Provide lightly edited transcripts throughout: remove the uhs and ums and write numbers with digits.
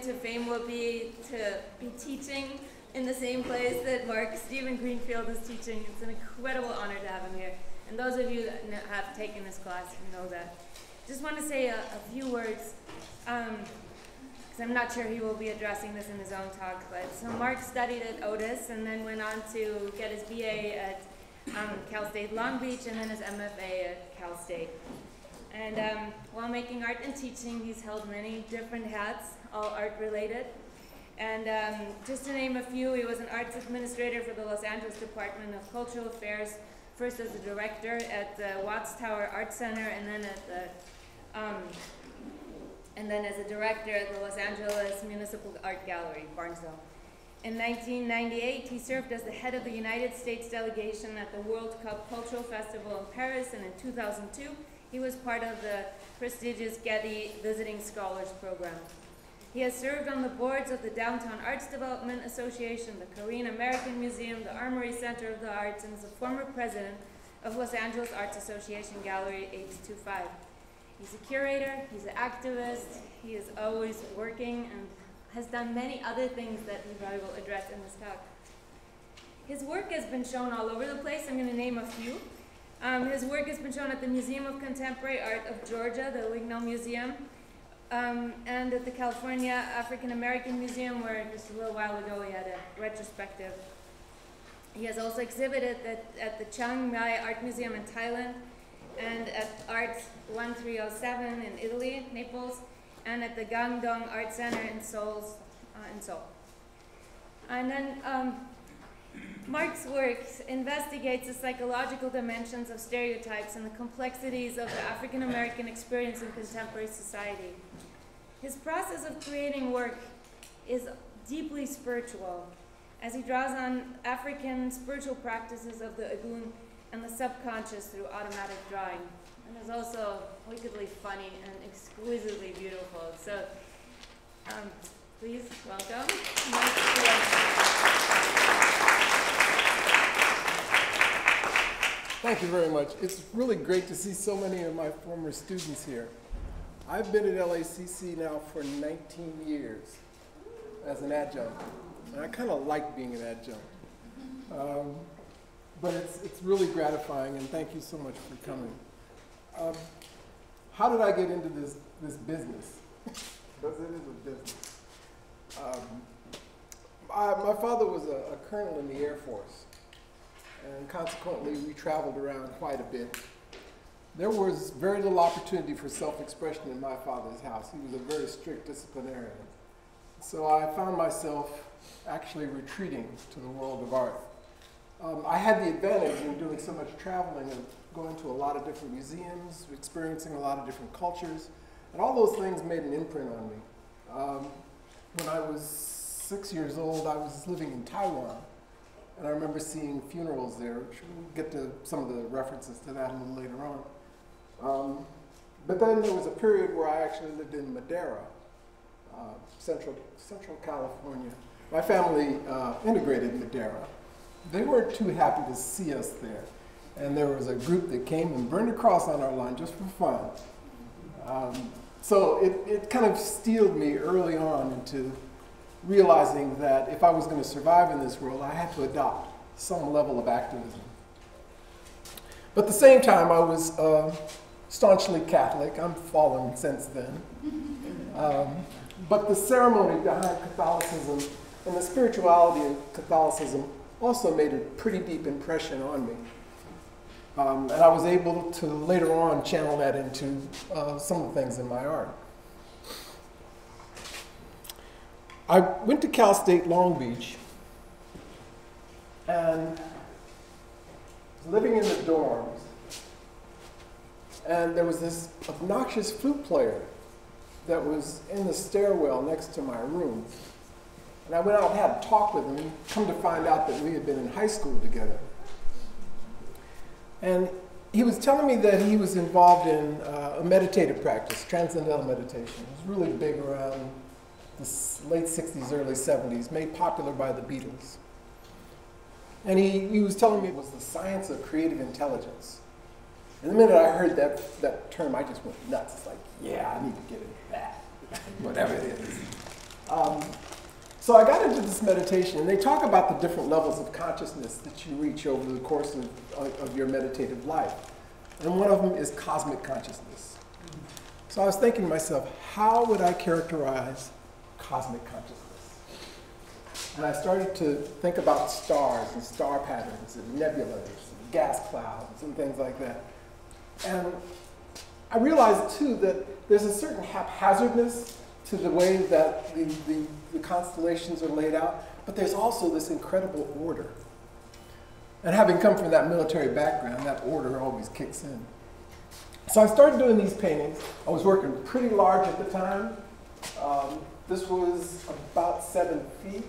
to fame will be to be teaching in the same place that Stephen Greenfield is teaching. It's an incredible honor to have him here. And those of you that have taken this class know that. Just want to say a few words, because I'm not sure he will be addressing this in his own talk. But so Mark studied at Otis and then went on to get his BA at Cal State Long Beach and then his MFA at Cal State. And while making art and teaching, he's held many different hats, all art related. And just to name a few, he was an arts administrator for the Los Angeles Department of Cultural Affairs, first as a director at the Watts Tower Art Center, and then at the and then as a director at the Los Angeles Municipal Art Gallery, Barnesville. In 1998, he served as the head of the United States delegation at the World Cup Cultural Festival in Paris, and in 2002, he was part of the prestigious Getty Visiting Scholars Program. He has served on the boards of the Downtown Arts Development Association, the Korean American Museum, the Armory Center of the Arts, and is a former president of Los Angeles Arts Association Gallery 825. He's a curator, he's an activist, he is always working and has done many other things that he probably will address in this talk. His work has been shown all over the place. I'm going to name a few. His work has been shown at the Museum of Contemporary Art of Georgia, the Wignall Museum, and at the California African American Museum, where just a little while ago he had a retrospective. He has also exhibited at the Chiang Mai Art Museum in Thailand, and at Art 1307 in Italy, Naples, and at the Gangdong Art Center in Seoul. And then Mark's work investigates the psychological dimensions of stereotypes and the complexities of the African American experience in contemporary society. His process of creating work is deeply spiritual, as he draws on African spiritual practices of the Ogun and the subconscious through automatic drawing. And is also wickedly funny and exquisitely beautiful. So please welcome Mike. Thank you very much. It's really great to see so many of my former students here. I've been at LACC now for 19 years as an adjunct, and I kind of like being an adjunct. But it's really gratifying, and thank you so much for coming. How did I get into this business? Because it is a business. My father was a colonel in the Air Force, and consequently we traveled around quite a bit. There was very little opportunity for self-expression in my father's house. He was a very strict disciplinarian. So I found myself actually retreating to the world of art. I had the advantage in doing so much traveling and going to a lot of different museums, experiencing a lot of different cultures, and all those things made an imprint on me. When I was 6 years old, I was living in Taiwan, and I remember seeing funerals there. We'll get to some of the references to that a little later on. But then there was a period where I actually lived in Madeira, Central California. My family integrated Madeira. They weren't too happy to see us there. And there was a group that came and burned a cross on our line just for fun. So it kind of steeled me early on into realizing that if I was going to survive in this world, I had to adopt some level of activism. But at the same time, I was staunchly Catholic. I'm fallen since then. But the ceremony behind Catholicism and the spirituality of Catholicism also made a pretty deep impression on me. And I was able to later on channel that into some of the things in my art. I went to Cal State Long Beach and was living in the dorms, and there was this obnoxious flute player that was in the stairwell next to my room. And I went out and had a talk with him, and come to find out that we had been in high school together. And he was telling me that he was involved in a meditative practice, transcendental meditation. It was really big around the late 60s, early 70s, made popular by the Beatles. And he was telling me it was the science of creative intelligence. And the minute I heard that term, I just went nuts. It's like, yeah, I need to get into that, whatever it is. So I got into this meditation, and they talk about the different levels of consciousness that you reach over the course of your meditative life. And one of them is cosmic consciousness. So I was thinking to myself, how would I characterize cosmic consciousness? And I started to think about stars and star patterns and nebulas and gas clouds and things like that. And I realized, too, that there's a certain haphazardness to the way that the constellations are laid out, but there's also this incredible order. And having come from that military background, that order always kicks in. So I started doing these paintings. I was working pretty large at the time. This was about 7 feet.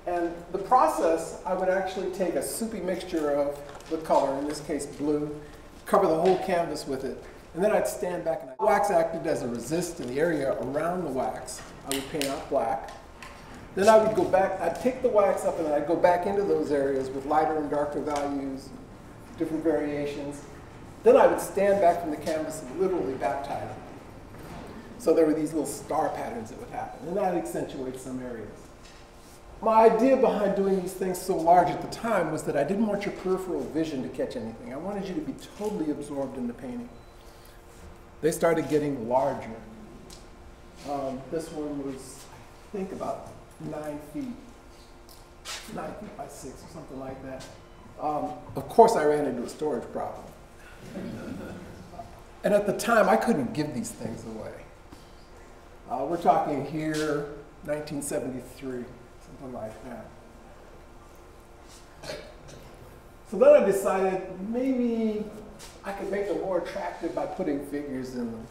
And the process, I would actually take a soupy mixture of the color, in this case blue, cover the whole canvas with it, and then I'd stand back and wax acted as a resist in the area around the wax. I would paint out black. Then I would go back, I'd take the wax up and then I'd go back into those areas with lighter and darker values, different variations. Then I would stand back from the canvas and literally baptize it. So there were these little star patterns that would happen, and that accentuates some areas. My idea behind doing these things so large at the time was that I didn't want your peripheral vision to catch anything. I wanted you to be totally absorbed in the painting. They started getting larger. This one was, I think, about 9 feet. 9 feet by 6 or something like that. Of course, I ran into a storage problem. And at the time, I couldn't give these things away. We're talking here, 1973. Something like that. So then I decided maybe I could make them more attractive by putting figures in them.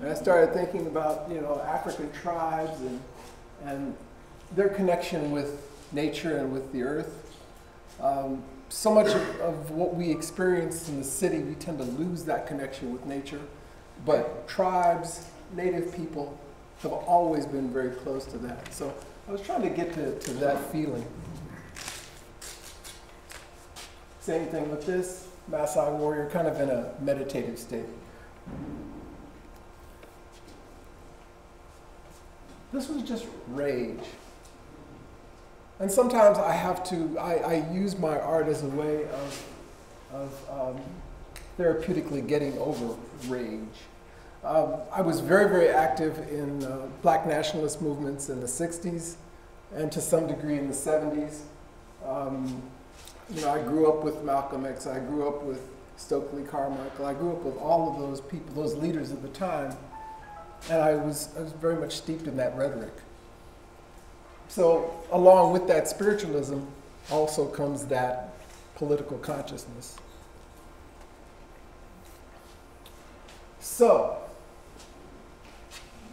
And I started thinking about, African tribes and their connection with nature and with the earth. So much of what we experience in the city, we tend to lose that connection with nature. But tribes, native people, have always been very close to that. So I was trying to get to that feeling. Same thing with this, Maasai warrior, kind of in a meditative state. This was just rage. And sometimes I use my art as a way of therapeutically getting over rage. I was very, very active in black nationalist movements in the 60s and to some degree in the 70s. I grew up with Malcolm X. I grew up with Stokely Carmichael. I grew up with all of those people, those leaders of the time, and I was very much steeped in that rhetoric. So along with that spiritualism also comes that political consciousness. So,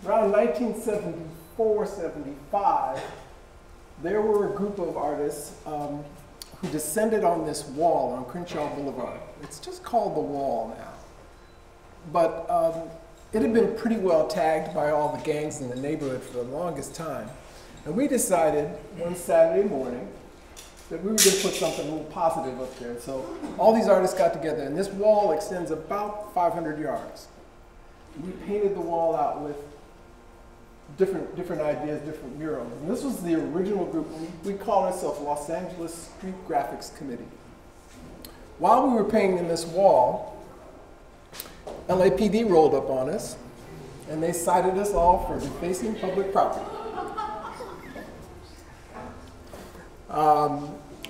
around 1974, 75, there were a group of artists who descended on this wall on Crenshaw Boulevard. It's just called the Wall now. But it had been pretty well tagged by all the gangs in the neighborhood for the longest time. And we decided one Saturday morning that we were going to put something a little positive up there. So all these artists got together, and this wall extends about 500 yards. We painted the wall out with different ideas, different murals. And this was the original group. We called ourselves Los Angeles Street Graphics Committee. While we were painting this wall, LAPD rolled up on us, and they cited us all for defacing public property.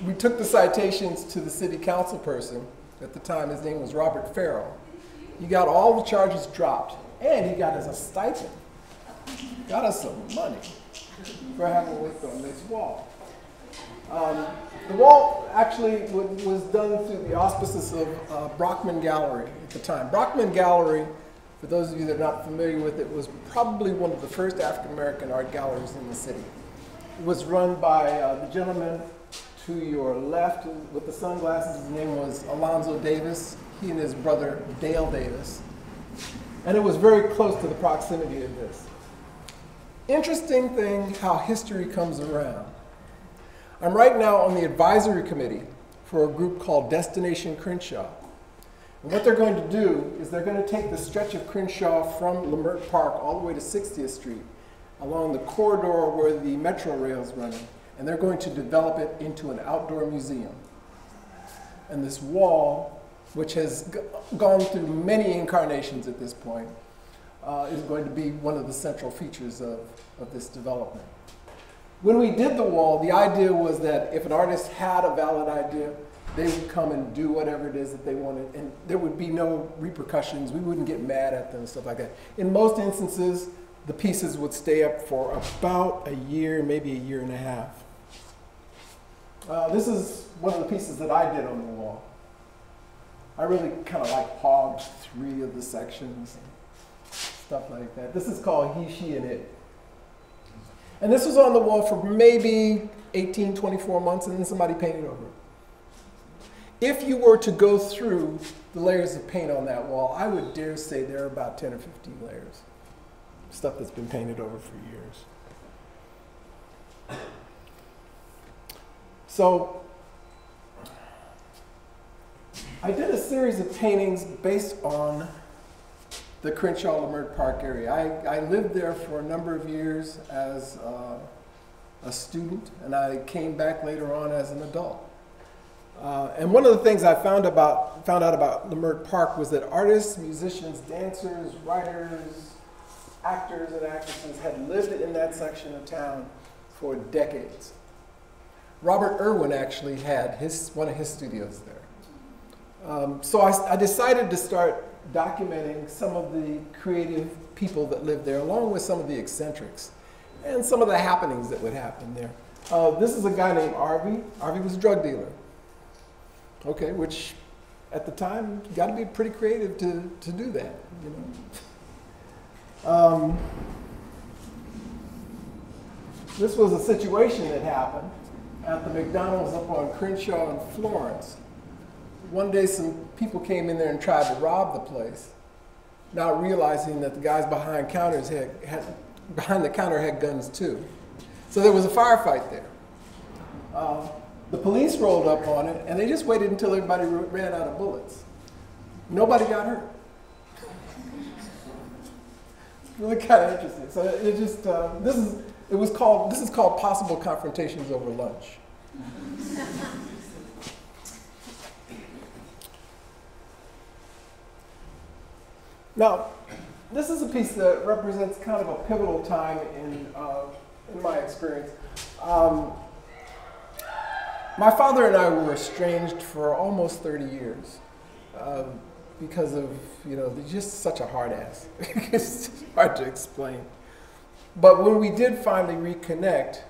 We took the citations to the city council person. At the time, his name was Robert Farrell. He got all the charges dropped, and he got us a stipend. Got us some money for having worked on this wall. The wall actually was done through the auspices of Brockman Gallery at the time. Brockman Gallery, for those of you that are not familiar with it, was probably one of the first African-American art galleries in the city. It was run by the gentleman to your left with the sunglasses. His name was Alonzo Davis. He and his brother Dale Davis. And it was very close to the proximity of this. Interesting thing how history comes around. I'm right now on the advisory committee for a group called Destination Crenshaw. And what they're going to do is they're going to take the stretch of Crenshaw from Leimert Park all the way to 60th Street. along the corridor where the metro rail is running, and they're going to develop it into an outdoor museum. And this wall, which has gone through many incarnations at this point, is going to be one of the central features of this development. When we did the wall, the idea was that if an artist had a valid idea, they would come and do whatever it is that they wanted, and there would be no repercussions. We wouldn't get mad at them and stuff like that. In most instances, the pieces would stay up for about a year, maybe a year and a half. This is one of the pieces that I did on the wall. I really kind of like hogged 3 of the sections and stuff like that. This is called He, She, and It. And this was on the wall for maybe 18, 24 months, and then somebody painted over it. If you were to go through the layers of paint on that wall, I would dare say there are about 10 or 15 layers. Stuff that's been painted over for years. So I did a series of paintings based on the Crenshaw-Leimert Park area. I lived there for a number of years as a student, and I came back later on as an adult. And one of the things I found out about Leimert Park was that artists, musicians, dancers, writers, actors, and actresses had lived in that section of town for decades. Robert Irwin actually had one of his studios there. So I decided to start documenting some of the creative people that lived there, along with some of the eccentrics and some of the happenings that would happen there. This is a guy named Arvy. Arvy was a drug dealer. Okay, which at the time, you got to be pretty creative to do that, you know. This was a situation that happened at the McDonald's up on Crenshaw and Florence. One day some people came in there and tried to rob the place, not realizing that the guys behind the counter had guns too. So there was a firefight there. The police rolled up on it, and they just waited until everybody ran out of bullets. Nobody got hurt. Really kind of interesting. So it just this is called possible confrontations over lunch. Now, this is a piece that represents kind of a pivotal time in my experience. My father and I were estranged for almost 30 years because of, he's just such a hard ass. It's hard to explain. But when we did finally reconnect,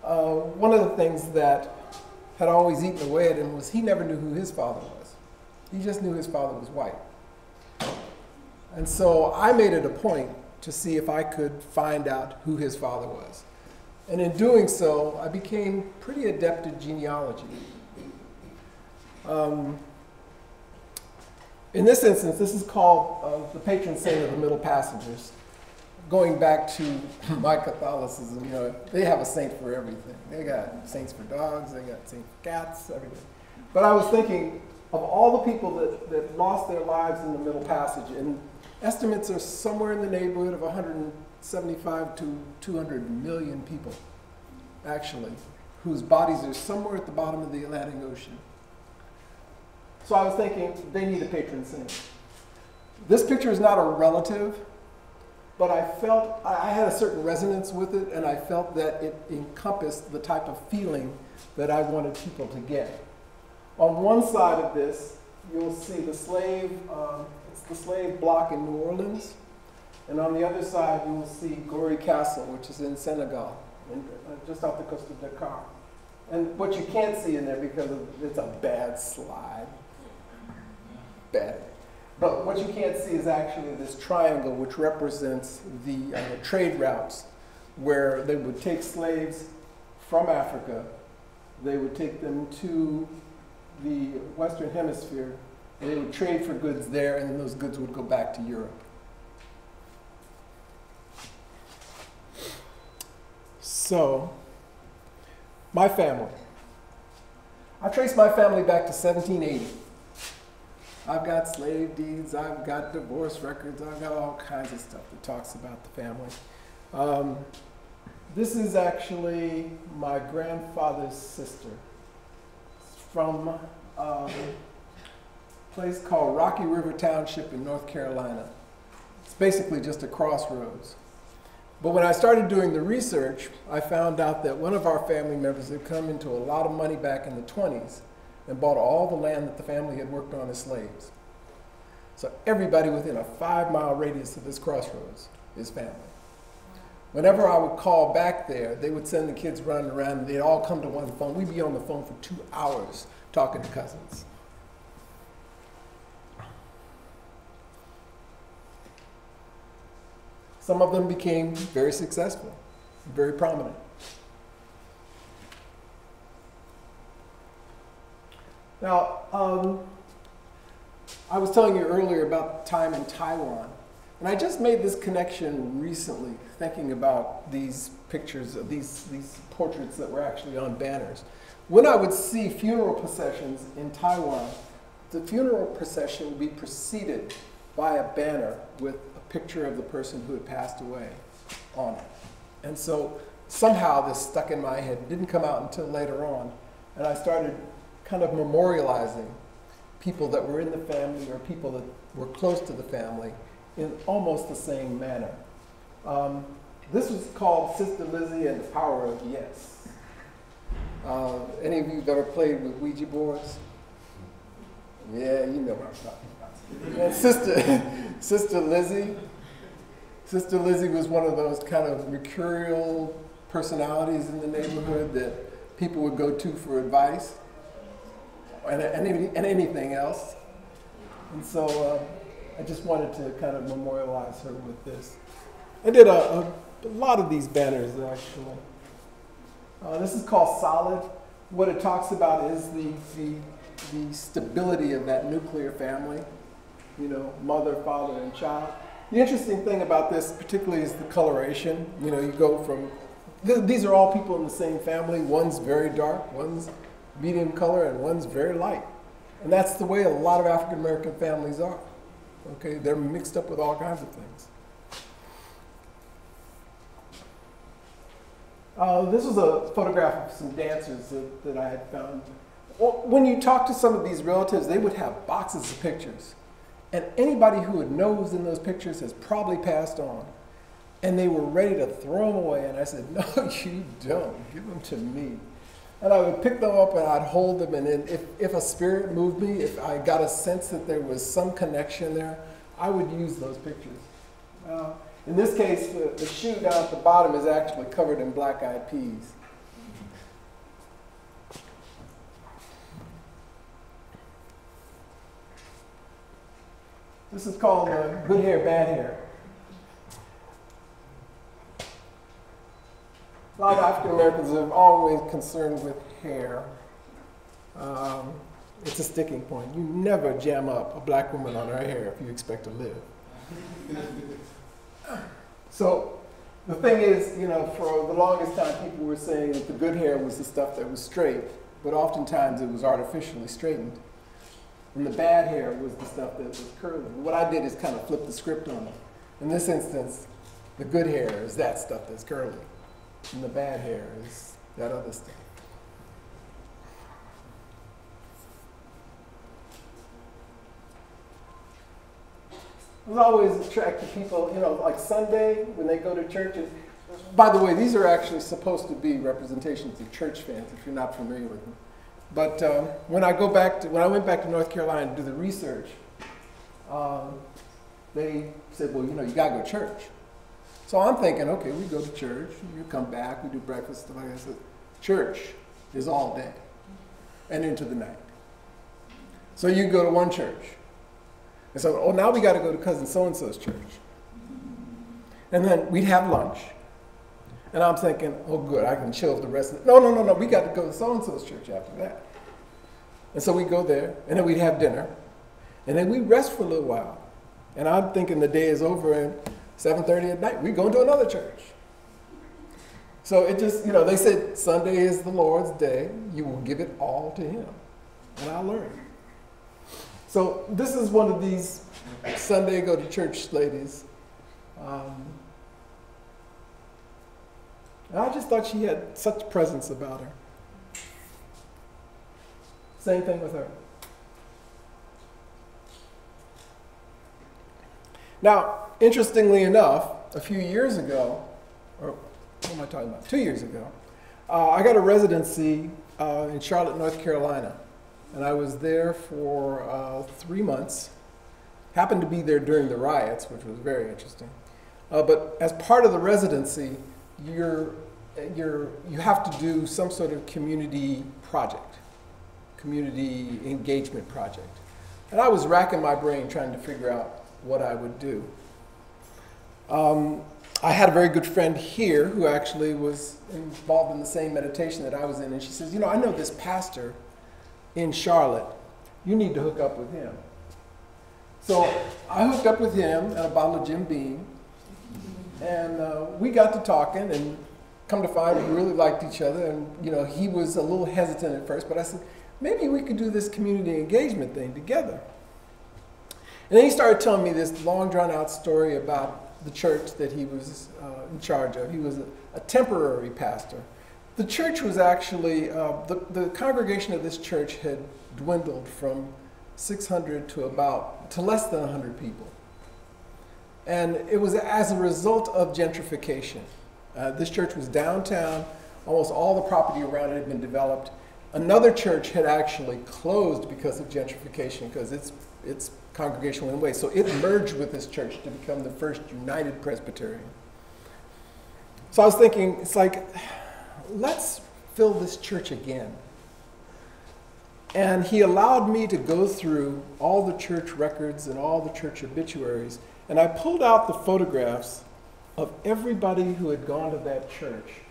one of the things that had always eaten away at him was he never knew who his father was. He just knew his father was white. And so I made it a point to see if I could find out who his father was. And in doing so, I became pretty adept at genealogy. In this instance, this is called the patron saint of the Middle Passengers. Going back to my Catholicism, they have a saint for everything. They got saints for dogs, they got saints for cats, everything. But I was thinking of all the people that lost their lives in the Middle Passage, and estimates are somewhere in the neighborhood of 175 to 200 million people, actually, whose bodies are somewhere at the bottom of the Atlantic Ocean. So I was thinking, they need a patron saint. This picture is not a relative, but I felt, I had a certain resonance with it, and I felt that it encompassed the type of feeling that I wanted people to get. On one side of this, you'll see the slave, it's the slave block in New Orleans, and on the other side, you will see Gorée Castle, which is in Senegal, just off the coast of Dakar. And what you can't see in there because it's a bad slide, bad. But what you can't see is actually this triangle, which represents the trade routes where they would take slaves from Africa, they would take them to the Western Hemisphere, and they would trade for goods there, and then those goods would go back to Europe. So, my family. I trace my family back to 1780. I've got slave deeds, I've got divorce records, I've got all kinds of stuff that talks about the family. This is actually my grandfather's sister. It's from a place called Rocky River Township in North Carolina. It's basically just a crossroads. But when I started doing the research, I found out that one of our family members had come into a lot of money back in the 20s and bought all the land that the family had worked on as slaves. So everybody within a 5-mile radius of this crossroads is family. Whenever I would call back there, they would send the kids running around and they'd all come to one phone. We'd be on the phone for 2 hours talking to cousins. Some of them became very successful, very prominent. Now, I was telling you earlier about time in Taiwan, and I just made this connection recently, thinking about these pictures of these portraits that were actually on banners. When I would see funeral processions in Taiwan, the funeral procession would be preceded by a banner with a picture of the person who had passed away on it. And so somehow this stuck in my head. It didn't come out until later on, and I started kind of memorializing people that were in the family or people that were close to the family in almost the same manner. This was called Sister Lizzie and the Power of Yes. Any of you have ever played with Ouija boards? Yeah, you know what I'm talking about. And Sister Lizzie was one of those kind of mercurial personalities in the neighborhood that people would go to for advice and anything else. And so I just wanted to kind of memorialize her with this. I did a lot of these banners, actually. This is called Solid. What it talks about is the stability of that nuclear family, you know, mother, father, and child. The interesting thing about this particularly is the coloration. You know, you go from, these are all people in the same family. One's very dark, one's medium color, and one's very light. And that's the way a lot of African American families are. Okay, they're mixed up with all kinds of things. This was a photograph of some dancers that I had found. When you talk to some of these relatives, they would have boxes of pictures. And anybody who had nosed in those pictures has probably passed on. And they were ready to throw them away. And I said, no, you don't. Give them to me. And I would pick them up and I'd hold them. And then if a spirit moved me, if I got a sense that there was some connection there, I would use those pictures. In this case, the shoe down at the bottom is actually covered in black-eyed peas. This is called good hair, bad hair. A lot of African Americans are always concerned with hair. It's a sticking point. You never jam up a black woman on her hair if you expect to live. So the thing is, you know, for the longest time people were saying that the good hair was the stuff that was straight, but oftentimes it was artificially straightened. And the bad hair was the stuff that was curly. What I did is kind of flip the script on it. In this instance, the good hair is that stuff that's curly, and the bad hair is that other stuff. I was always attracted to people, you know, like Sunday when they go to church. And by the way, these are actually supposed to be representations of church fans, if you're not familiar with them. But when I went back to North Carolina to do the research, they said, well, you know, you got to go to church. So I'm thinking, okay, we go to church, you come back, we do breakfast, stuff like that. I said, church is all day and into the night. So you go to one church. And so, oh, now we got to go to cousin so-and-so's church. And then we'd have lunch. And I'm thinking, oh, good, I can chill the rest of it. No, we got to go to so-and-so's church after that. And so we go there, and then we'd have dinner. And then we rest for a little while. And I'm thinking the day is over, and 7:30 at night, we go to another church. So it just, you know, they said Sunday is the Lord's day. You will give it all to him. And I learned. So this is one of these Sunday go to church ladies. And I just thought she had such presence about her. Same thing with her. Now, interestingly enough, a few years ago, or what am I talking about? 2 years ago, I got a residency in Charlotte, North Carolina. And I was there for 3 months. Happened to be there during the riots, which was very interesting. But as part of the residency, you have to do some sort of community project, community engagement project. And I was racking my brain trying to figure out what I would do. I had a very good friend here who actually was involved in the same meditation that I was in, and she says, you know, I know this pastor in Charlotte. You need to hook up with him. So I hooked up with him and a bottle of Jim Beam, and we got to talking, and come to find we really liked each other. And you know, he was a little hesitant at first, but I said, maybe we could do this community engagement thing together. And then he started telling me this long drawn out story about the church that he was in charge of. He was a temporary pastor. The church was actually, the congregation of this church had dwindled from 600 to less than 100 people. And it was as a result of gentrification. This church was downtown. Almost all the property around it had been developed. Another church had actually closed because of gentrification, because its congregation went away. So it merged with this church to become the first United Presbyterian. So I was thinking, it's like, let's fill this church again. And he allowed me to go through all the church records and all the church obituaries, and I pulled out the photographs of everybody who had gone to that church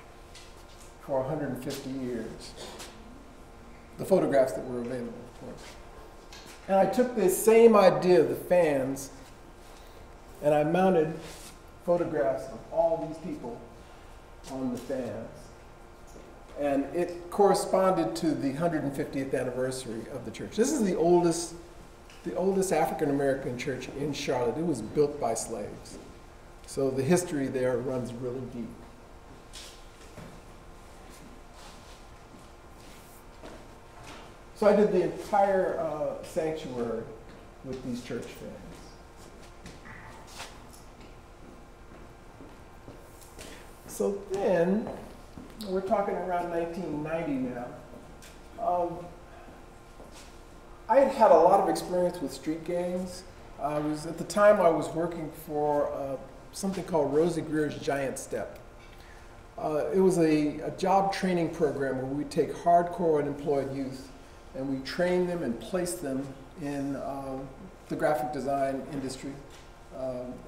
for 150 years. The photographs that were available, of course. And I took this same idea of the fans, and I mounted photographs of all these people on the fans. And it corresponded to the 150th anniversary of the church. This is the oldest African-American church in Charlotte. It was built by slaves. So the history there runs really deep. So I did the entire sanctuary with these church fans. So then, we're talking around 1990 now. I had had a lot of experience with street gangs. At the time I was working for something called Rosie Greer's Giant Step. It was a job training program where we take hardcore unemployed youth and we train them and place them in the graphic design industry,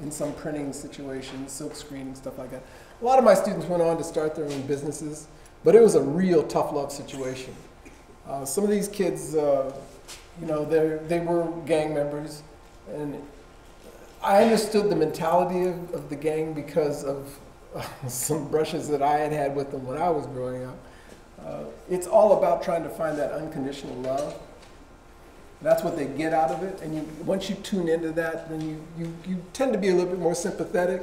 in some printing situations, silk screening, stuff like that. A lot of my students went on to start their own businesses, but it was a real tough love situation. Some of these kids, you know, they were gang members, and I understood the mentality of the gang because of some brushes that I had had with them when I was growing up. It's all about trying to find that unconditional love. That's what they get out of it, and once you tune into that, then you tend to be a little bit more sympathetic.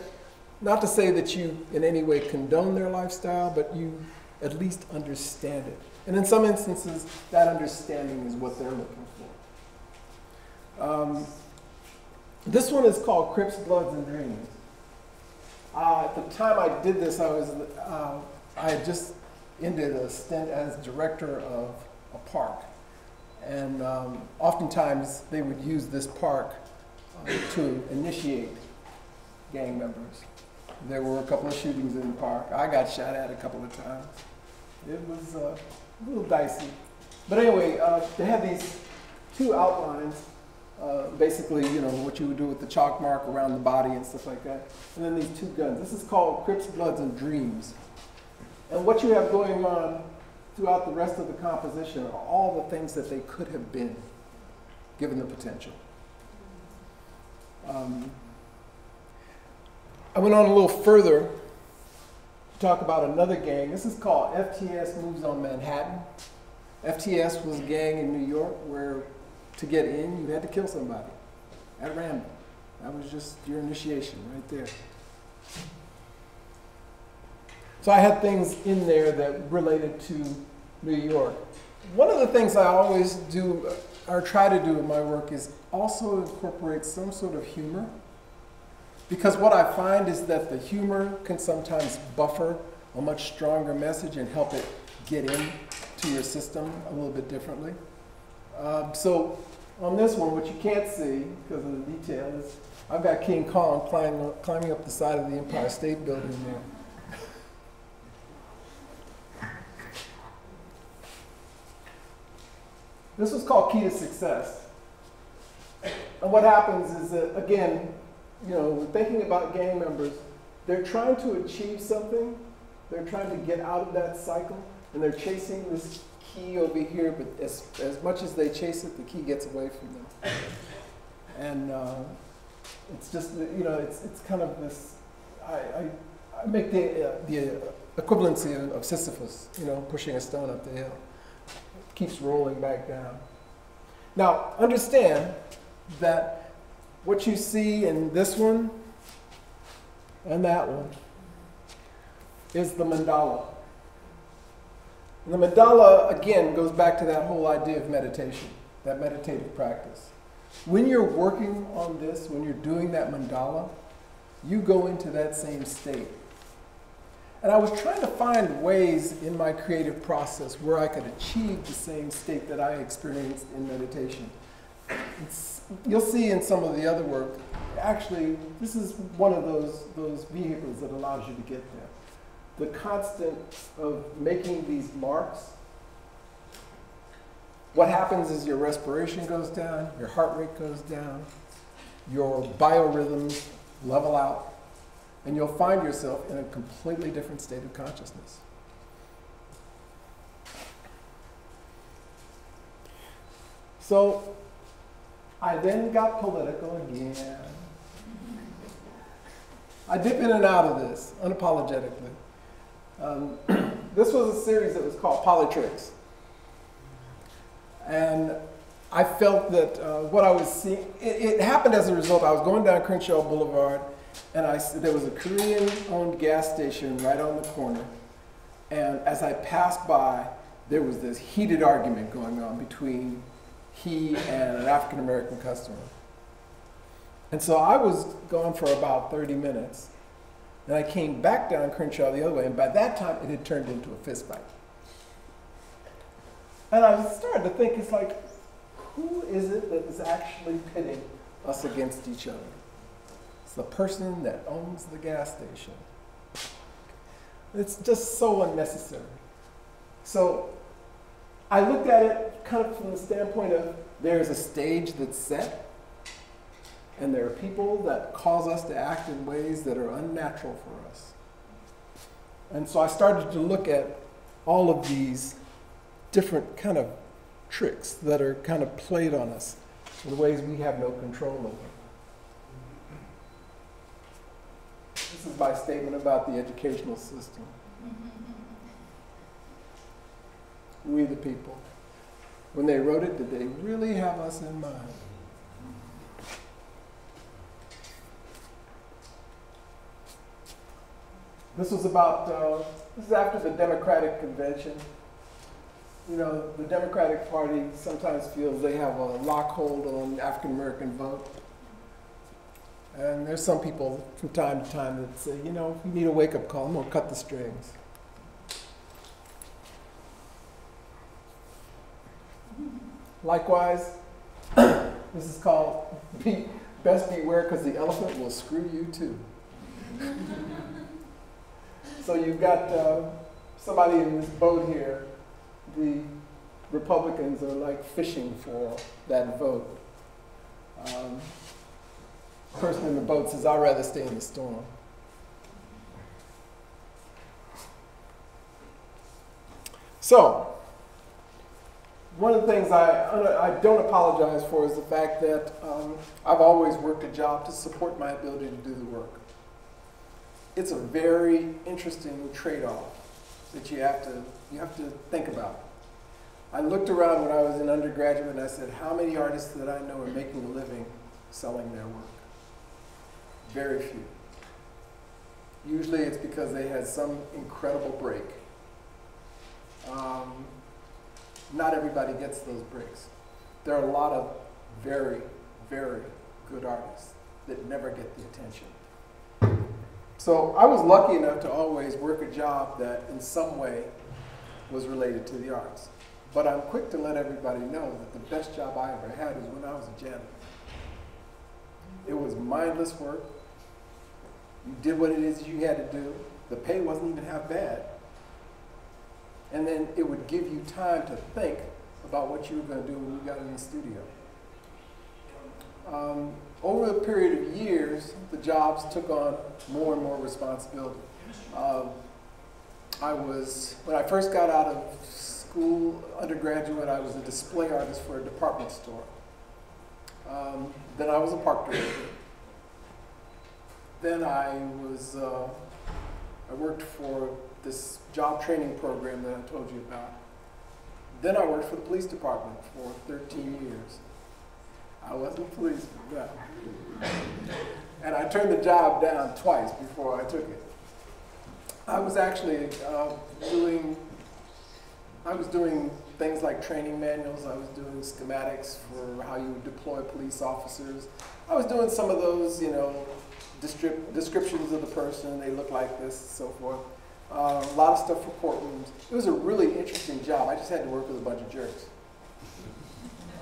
Not to say that you in any way condone their lifestyle, but you at least understand it. And in some instances, that understanding is what they're looking for. This one is called Crips, Bloods, and Dreams. At the time I did this, I had just ended a stint as director of a park. And oftentimes they would use this park to initiate gang members. There were a couple of shootings in the park. I got shot at a couple of times. It was a little dicey. But anyway, they had these two outlines, basically, you know, what you would do with the chalk mark around the body and stuff like that. And then these two guns. This is called Crips, Bloods, and Dreams. And what you have going on throughout the rest of the composition are all the things that they could have been, given the potential. I went on a little further to talk about another gang. This is called FPS Moves on Manhattan. FTS was a gang in New York where to get in, you had to kill somebody at random. That was just your initiation right there. So I had things in there that related to New York. One of the things I always do, or try to do in my work, is also incorporate some sort of humor. Because what I find is that the humor can sometimes buffer a much stronger message and help it get into your system a little bit differently. So on this one, what you can't see because of the detail is I've got King Kong climbing up the side of the Empire State Building there. This was called Key to Success. And what happens is that, again, thinking about gang members, they're trying to achieve something. They're trying to get out of that cycle, and they're chasing this key over here, but as much as they chase it, the key gets away from them. And it's just, it's kind of this, I make the equivalency of Sisyphus, pushing a stone up the hill. It keeps rolling back down. Now, understand that what you see in this one and that one is the mandala. And the mandala, again, goes back to that whole idea of meditation, that meditative practice. When you're working on this, when you're doing that mandala, you go into that same state. And I was trying to find ways in my creative process where I could achieve the same state that I experienced in meditation. You'll see in some of the other work, actually, this is one of those vehicles that allows you to get there. The constant of making these marks. What happens is your respiration goes down, your heart rate goes down, your biorhythms level out, and you'll find yourself in a completely different state of consciousness. So I then got political again. I dip in and out of this unapologetically. This was a series that was called Politricks. And I felt that what I was seeing, it happened as a result. I was going down Crenshaw Boulevard, and there was a Korean-owned gas station right on the corner. And as I passed by, there was this heated argument going on between he and an African-American customer. And so I was gone for about 30 minutes. And I came back down Crenshaw the other way, and by that time, it had turned into a fist fight. And I started to think, it's like, who is it that is actually pitting us against each other? It's the person that owns the gas station. It's just so unnecessary. So I looked at it kind of from the standpoint of there's a stage that's set, and there are people that cause us to act in ways that are unnatural for us. And so I started to look at all of these different kind of tricks that are kind of played on us in ways we have no control over. This is my statement about the educational system. We the people. When they wrote it, did they really have us in mind? This was about, this is after the Democratic Convention. The Democratic Party sometimes feels they have a lockhold on the African-American vote. And there's some people from time to time that say, if you need a wake-up call, I'm going to cut the strings. Likewise, this is called Best Beware, because the elephant will screw you too. So you've got somebody in this boat here. The Republicans are like fishing for that vote. The person in the boat says, I'd rather stay in the storm. So, one of the things I don't apologize for is the fact that I've always worked a job to support my ability to do the work. It's a very interesting trade-off that you have to think about. I looked around when I was an undergraduate and I said, how many artists that I know are making a living selling their work? Very few. Usually it's because they had some incredible break. Not everybody gets those breaks. There are a lot of very, very good artists that never get the attention. So I was lucky enough to always work a job that in some way was related to the arts. But I'm quick to let everybody know that the best job I ever had was when I was a janitor. It was mindless work. You did what it is you had to do. The pay wasn't even half bad. And then it would give you time to think about what you were going to do when you got in the studio. Over a period of years, the jobs took on more and more responsibility. When I first got out of school, undergraduate, I was a display artist for a department store. Then I was a park director. Then I worked for this job training program that I told you about. Then I worked for the police department for 13 years. I wasn't a policeman, no. And I turned the job down twice before I took it. I was actually doing things like training manuals. I was doing schematics for how you would deploy police officers. I was doing some of those, descriptions of the person. They look like this, and so forth. A lot of stuff for courtrooms. It was a really interesting job. I just had to work with a bunch of jerks.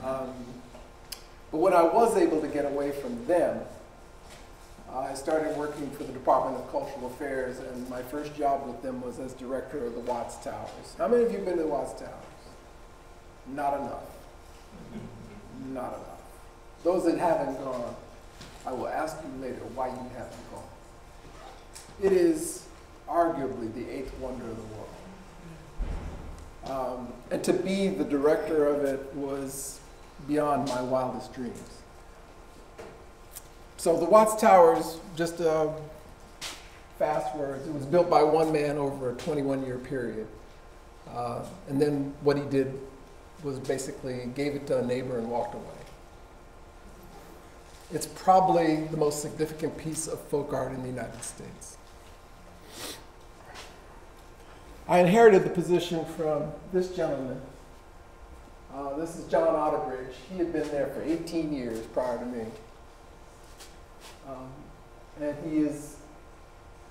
But when I was able to get away from them, I started working for the Department of Cultural Affairs, and my first job with them was as director of the Watts Towers. How many of you have been to the Watts Towers? Not enough. Not enough. Those that haven't gone, I will ask you later why you haven't gone. It is arguably the eighth wonder of the world. And to be the director of it was beyond my wildest dreams. So the Watts Towers, just fast words, it was built by one man over a 21-year period. And then what he did was basically gave it to a neighbor and walked away. It's probably the most significant piece of folk art in the United States. I inherited the position from this gentleman. This is John Rotherbridge. He had been there for 18 years prior to me. And he is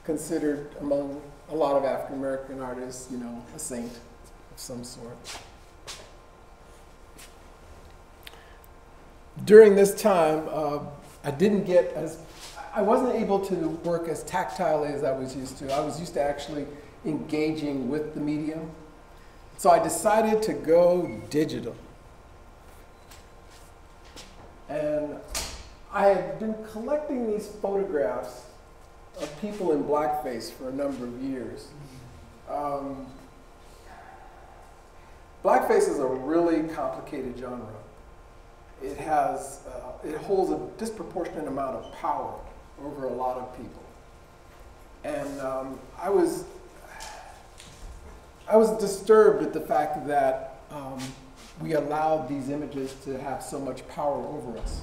considered among a lot of African American artists, a saint of some sort. During this time, I wasn't able to work as tactilely as I was used to. I was used to actually engaging with the medium. So I decided to go digital. And I had been collecting these photographs of people in blackface for a number of years. Blackface is a really complicated genre. It holds a disproportionate amount of power over a lot of people. And I was disturbed at the fact that we allowed these images to have so much power over us.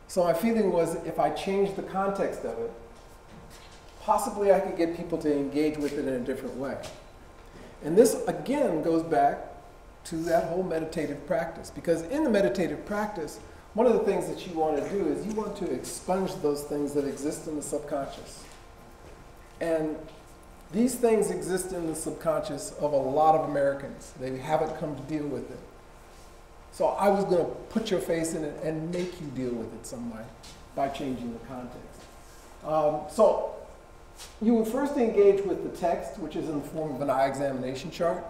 So my feeling was if I changed the context of it, possibly I could get people to engage with it in a different way. And this, again, goes back to that whole meditative practice. Because in the meditative practice, one of the things that you want to do is you want to expunge those things that exist in the subconscious. And these things exist in the subconscious of a lot of Americans. They haven't come to deal with it. So I was going to put your face in it and make you deal with it some way by changing the context. So you would first engage with the text, which is in the form of an eye examination chart.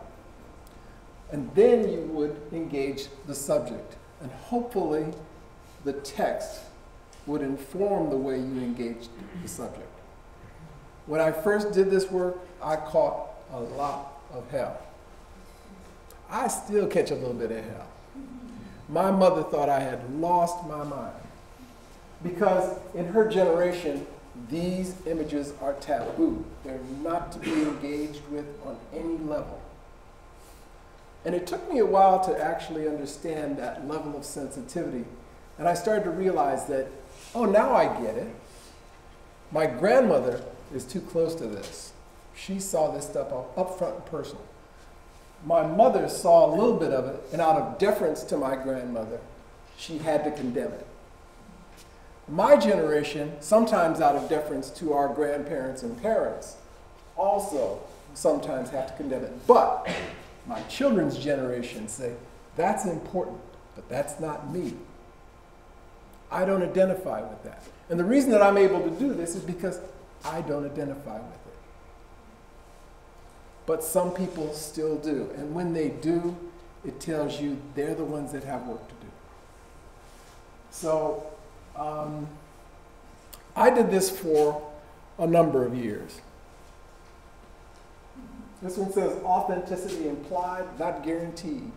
And then you would engage the subject. And hopefully the text would inform the way you engaged the subject. When I first did this work, I caught a lot of hell. I still catch a little bit of hell. My mother thought I had lost my mind because in her generation, these images are taboo. They're not to be engaged with on any level. And it took me a while to actually understand that level of sensitivity. And I started to realize that, oh, now I get it. My grandmother is too close to this. She saw this stuff up front and personal. My mother saw a little bit of it, and out of deference to my grandmother, she had to condemn it. My generation, sometimes out of deference to our grandparents and parents, also sometimes have to condemn it. But my children's generation say, that's important, but that's not me. I don't identify with that. And the reason that I'm able to do this is because I don't identify with it. But some people still do. And when they do, it tells you they're the ones that have work to do. So I did this for a number of years. This one says authenticity implied, not guaranteed.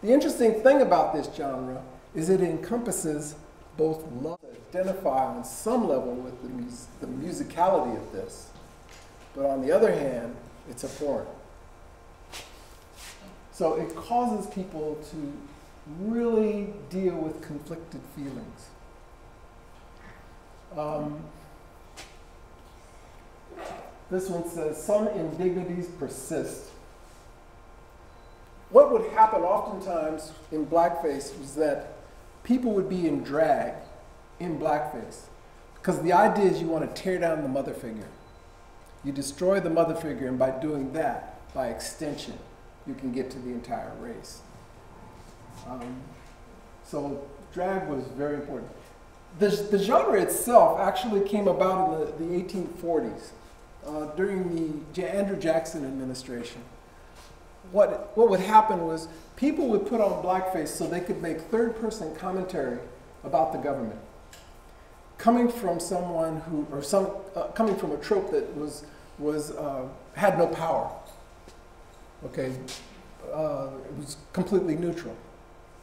The interesting thing about this genre is it encompasses both love to identify on some level with the musicality of this, but on the other hand, it's abhorrent. So it causes people to really deal with conflicted feelings. This one says, some indignities persist. What would happen oftentimes in blackface was that people would be in drag in blackface, because the idea is you want to tear down the mother figure. You destroy the mother figure, and by doing that, by extension, you can get to the entire race. So drag was very important. The genre itself actually came about in the 1840s during the Andrew Jackson administration. What would happen was people would put on blackface so they could make third-person commentary about the government, coming from someone who, or coming from a trope that had no power. Okay, it was completely neutral,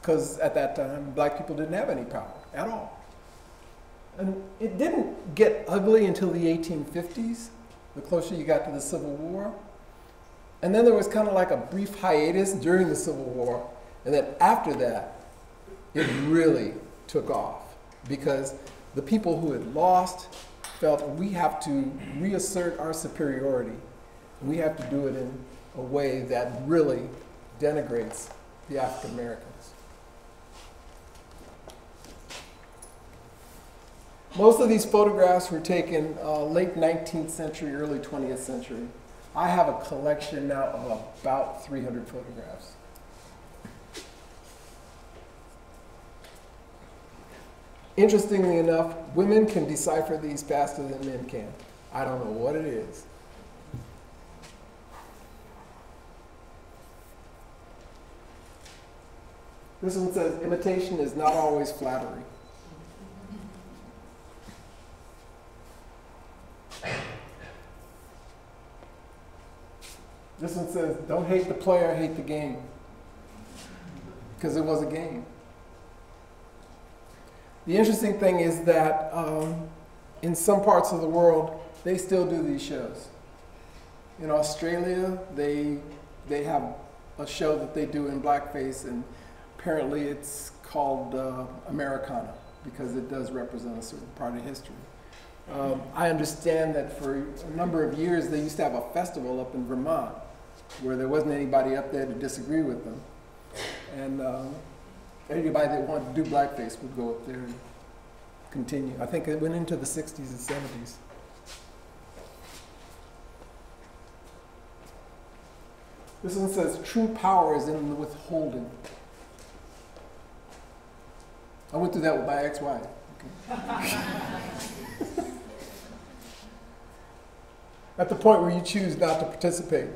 because at that time black people didn't have any power at all. And it didn't get ugly until the 1850s, the closer you got to the Civil War. And then there was kind of like a brief hiatus during the Civil War, and then after that, it really took off, because the people who had lost felt we have to reassert our superiority. We have to do it in a way that really denigrates the African Americans. Most of these photographs were taken late 19th century, early 20th century. I have a collection now of about 300 photographs. Interestingly enough, women can decipher these faster than men can. I don't know what it is. This one says, imitation is not always flattery. This one says, don't hate the player, hate the game. Because it was a game. The interesting thing is that in some parts of the world, they still do these shows. In Australia, they have a show that they do in blackface, and apparently it's called Americana, because it does represent a certain part of history. I understand that for a number of years, they used to have a festival up in Vermont, where there wasn't anybody up there to disagree with them. And anybody that wanted to do blackface would go up there and continue. I think it went into the 60s and 70s. This one says, true power is in the withholding. I went through that with my ex-wife. Okay. At the point where you choose not to participate,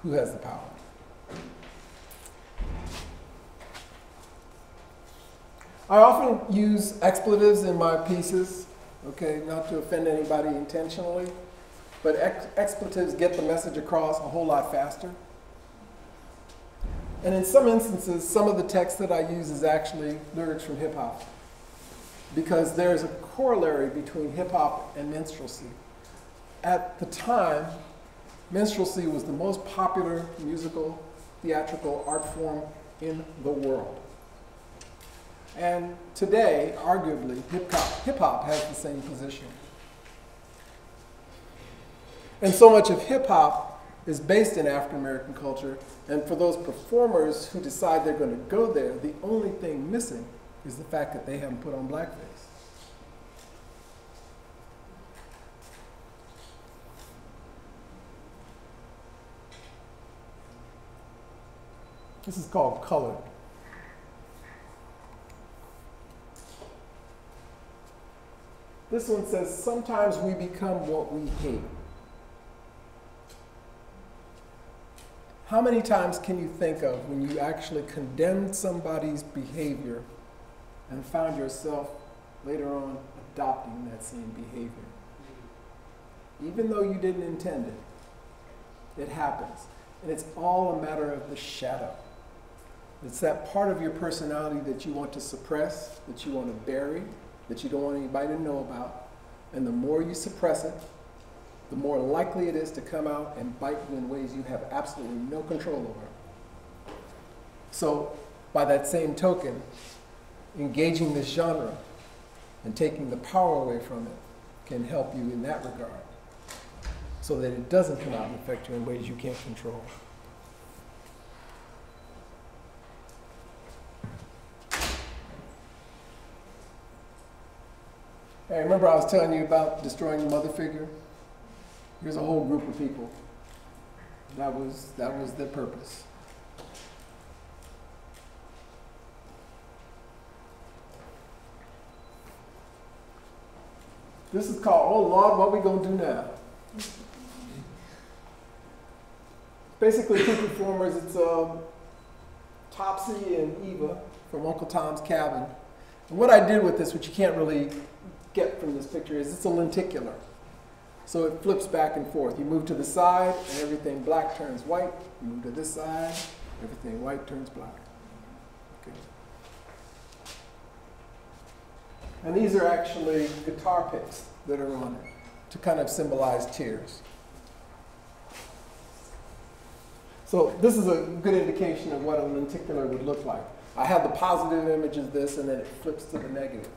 who has the power? I often use expletives in my pieces, okay, not to offend anybody intentionally, but expletives get the message across a whole lot faster. And in some instances, some of the text that I use is actually lyrics from hip hop, because there's a corollary between hip hop and minstrelsy. At the time, minstrelsy was the most popular musical, theatrical art form in the world. And today, arguably, hip hop has the same position. And so much of hip hop is based in African American culture, and for those performers who decide they're going to go there, the only thing missing is the fact that they haven't put on blackface. This is called color. This one says, sometimes we become what we hate. How many times can you think of when you actually condemned somebody's behavior and found yourself later on adopting that same behavior? Even though you didn't intend it, it happens. And it's all a matter of the shadow. It's that part of your personality that you want to suppress, that you want to bury, that you don't want anybody to know about. And the more you suppress it, the more likely it is to come out and bite you in ways you have absolutely no control over. So, by that same token, engaging this genre and taking the power away from it can help you in that regard, so that it doesn't come out and affect you in ways you can't control. Hey, remember I was telling you about destroying the mother figure? Here's a whole group of people. That was their purpose. This is called, oh Lord, what we gonna do now? Basically, two performers. It's Topsy and Eva from Uncle Tom's Cabin. And what I did with this, which you can't really get from this picture, is it's a lenticular. So it flips back and forth. You move to the side, and everything black turns white. You move to this side, everything white turns black. Okay. And these are actually guitar picks that are on it to kind of symbolize tears. So this is a good indication of what a lenticular would look like. I have the positive image of this, and then it flips to the negative.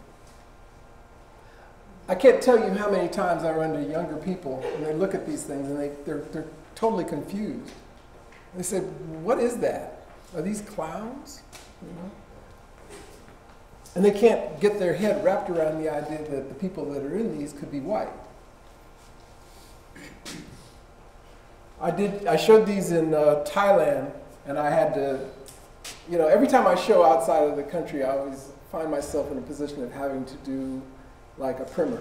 I can't tell you how many times I run into younger people, and they look at these things, and they're totally confused. They say, what is that? Are these clowns? You know? And they can't get their head wrapped around the idea that the people that are in these could be white. I showed these in Thailand, and I had to, you know, every time I show outside of the country, I always find myself in a position of having to do like a primer,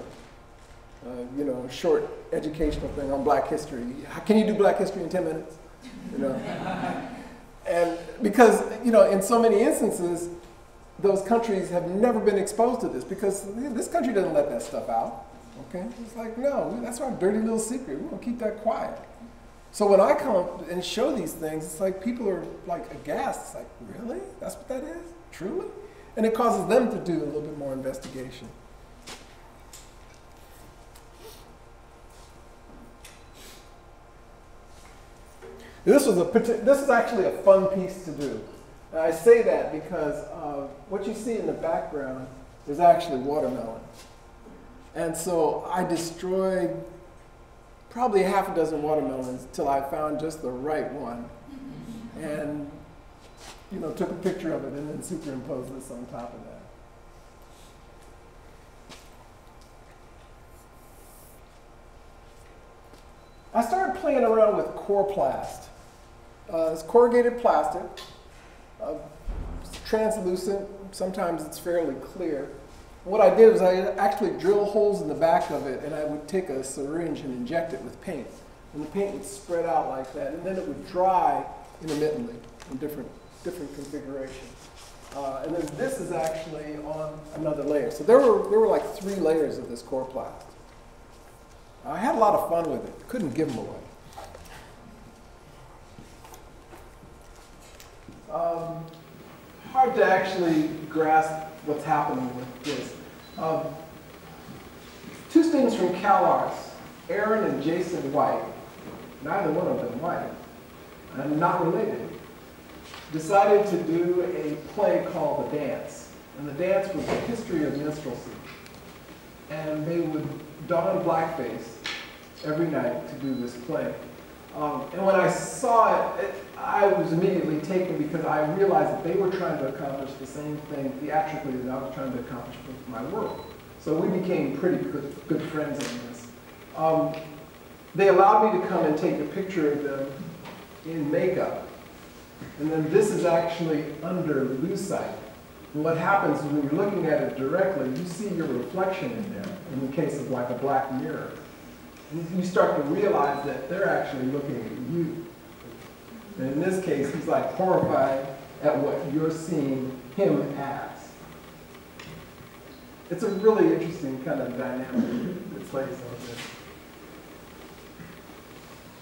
you know, a short educational thing on Black history. Can you do Black history in 10 minutes? You know? And because, you know, in so many instances, those countries have never been exposed to this because this country doesn't let that stuff out, okay? It's like, no, that's our dirty little secret. We're gonna keep that quiet. So when I come and show these things, it's like people are like aghast. It's like, really? That's what that is? Truly? And it causes them to do a little bit more investigation. This is actually a fun piece to do. And I say that because what you see in the background is actually watermelon. And so I destroyed probably half a dozen watermelons till I found just the right one. And, you know, took a picture of it and then superimposed this on top of that. I started playing around with Coroplast. It's corrugated plastic, it's translucent, sometimes it's fairly clear. What I did was I actually drill holes in the back of it, and I would take a syringe and inject it with paint. And the paint would spread out like that, and then it would dry intermittently in different configurations. And then this is actually on another layer. So there were like 3 layers of this Coroplast. I had a lot of fun with it. Couldn't give them away. Hard to actually grasp what's happening with this. 2 students from CalArts, Aaron and Jason White, neither one of them white, and not related, decided to do a play called The Dance. And the dance was the history of minstrelsy. And they would don blackface every night to do this play. And when I saw it, I was immediately taken because I realized that they were trying to accomplish the same thing theatrically that I was trying to accomplish with my work. So we became pretty good friends on this. They allowed me to come and take a picture of them in makeup. And then this is actually under lucite. And what happens is when you're looking at it directly, you see your reflection in there, in the case of like a black mirror. And you start to realize that they're actually looking at you. And in this case, he's like horrified at what you're seeing him as. It's a really interesting kind of dynamic that plays on this.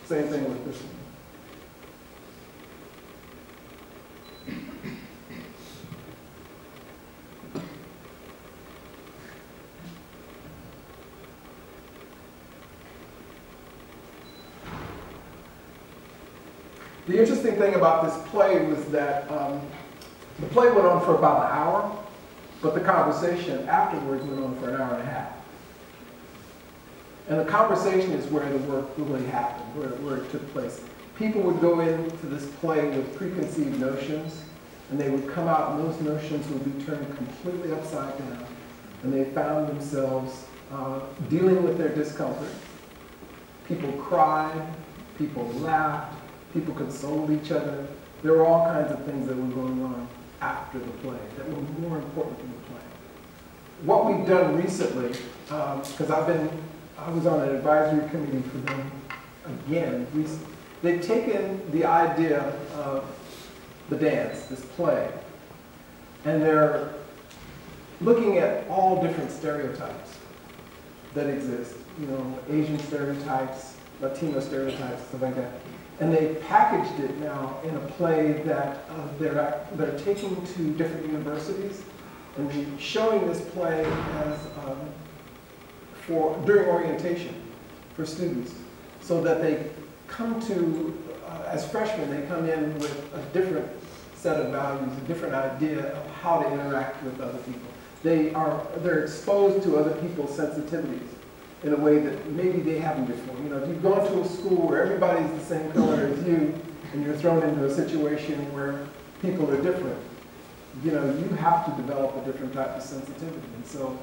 Same thing with this one. The interesting thing about this play was that the play went on for about an hour, but the conversation afterwards went on for an hour and a half. And the conversation is where the work really happened, where it took place. People would go into this play with preconceived notions, and they would come out, and those notions would be turned completely upside down. And they found themselves dealing with their discomfort. People cried, people laughed, people consoled each other. There were all kinds of things that were going on after the play that were more important than the play. What we've done recently, because I was on an advisory committee for them again recently. They've taken the idea of the dance, this play, and they're looking at all different stereotypes that exist. You know, Asian stereotypes, Latino stereotypes, stuff like that. And they packaged it now in a play that they're taking to different universities and showing this play as during orientation for students, so that they come to, as freshmen, they come in with a different set of values, a different idea of how to interact with other people. They're exposed to other people's sensitivities in a way that maybe they haven't before. You know, if you've gone to a school where everybody's the same color as you, and you're thrown into a situation where people are different, you know, you have to develop a different type of sensitivity. And so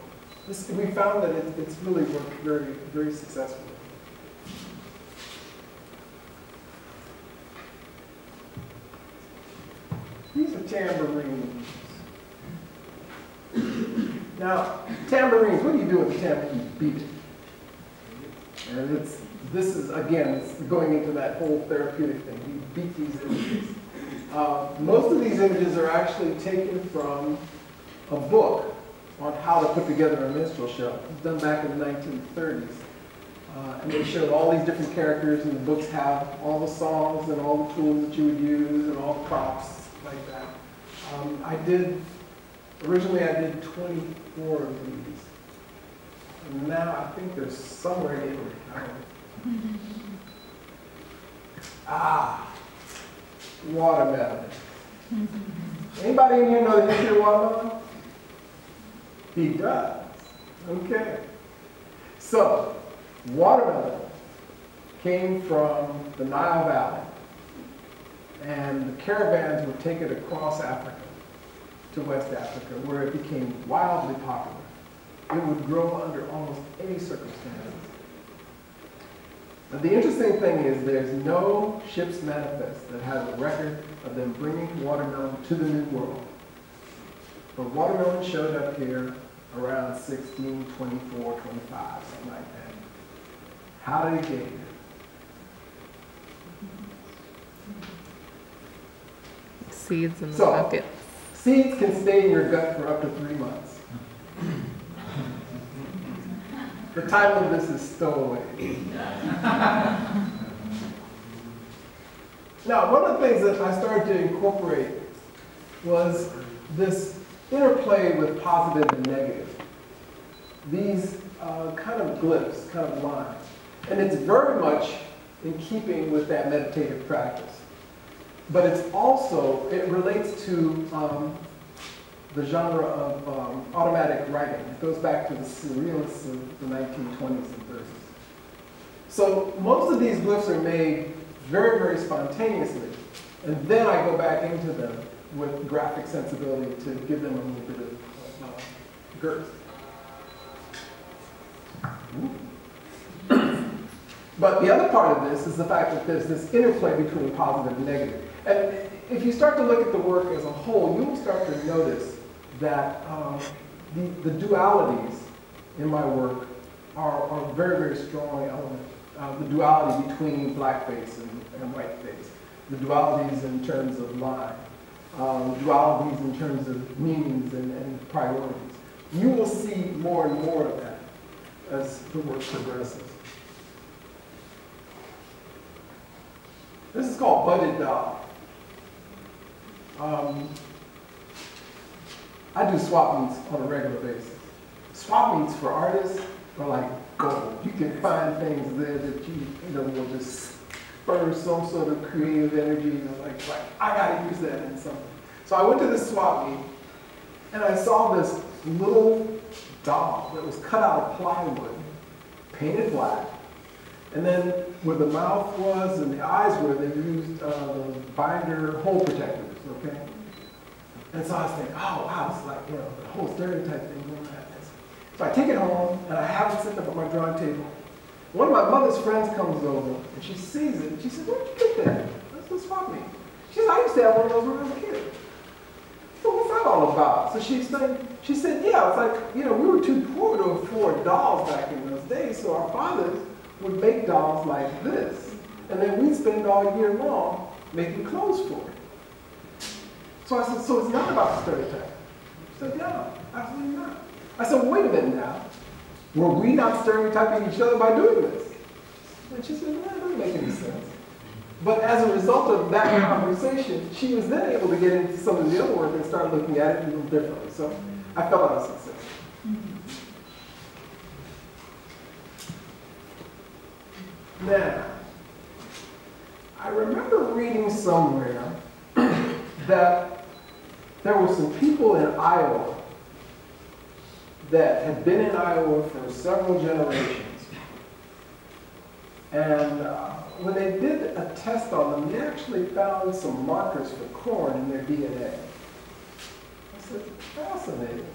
we found that it's really worked very, very successfully. These are tambourines. Now, tambourines, what do you do with a tambourine? You beat it. And this is, again, it's going into that whole therapeutic thing. You beat these images. Most of these images are actually taken from a book on how to put together a minstrel show. It was done back in the 1930s. And they showed all these different characters, and the books have all the songs and all the tools that you would use and all the props like that. Originally I did 24 of these. And now I think there's somewhere in Italy. Watermelon. Anybody in here know the history of watermelon? He does. Okay. So, watermelon came from the Nile Valley, and the caravans would take it across Africa to West Africa, where it became wildly popular. It would grow under almost any circumstances. Now, the interesting thing is there's no ship's manifest that has a record of them bringing watermelon to the New World. But watermelon showed up here around 1624, 25, something like that. How did it get here? Seeds in the bucket. Seeds can stay in your gut for up to 3 months. The title of this is Stowaway. Now, one of the things that I started to incorporate was this interplay with positive and negative. These kind of glyphs, kind of lines. And it's very much in keeping with that meditative practice. But it's also, it relates to the genre of automatic writing. It goes back to the surrealists of the 1920s and 30s. So most of these glyphs are made very, very spontaneously. And then I go back into them with graphic sensibility to give them a little bit of girth. But the other part of this is the fact that there's this interplay between positive and negative. And if you start to look at the work as a whole, you will start to notice that the dualities in my work are a very, very strong element. The duality between blackface and whiteface. The dualities in terms of line. Dualities in terms of meanings and priorities. You will see more and more of that as the work progresses. This is called Budget Doll. I do swap meets on a regular basis. Swap meets for artists are like gold. You can find things there that you know will just spur some sort of creative energy. You know, like I gotta use that in something. So I went to this swap meet and I saw this little doll that was cut out of plywood, painted black, and then where the mouth was and the eyes were, they used the binder hole protectors, okay? And so I was thinking, oh wow, it's like, you know, the whole stereotype thing. So I take it home and I have it sitting up at my drawing table. One of my mother's friends comes over and she sees it and she says, where'd you get that? That's the swap meet. She said, I used to have one of those when I was a kid. So what's that all about? So she explained, she said, yeah, it's like, you know, we were too poor to afford dolls back in those days, so our fathers would make dolls like this. And then we'd spend all year long making clothes for it. So I said, so it's not about stereotype. She said, no, absolutely not. I said, well, wait a minute now. Were we not stereotyping each other by doing this? And she said, no, that doesn't make any sense. But as a result of that conversation, she was then able to get into some of the other work and start looking at it a little differently. So I felt I was successful. Now, I remember reading somewhere that there were some people in Iowa that had been in Iowa for several generations. And when they did a test on them, they actually found some markers for corn in their DNA. I said, fascinating.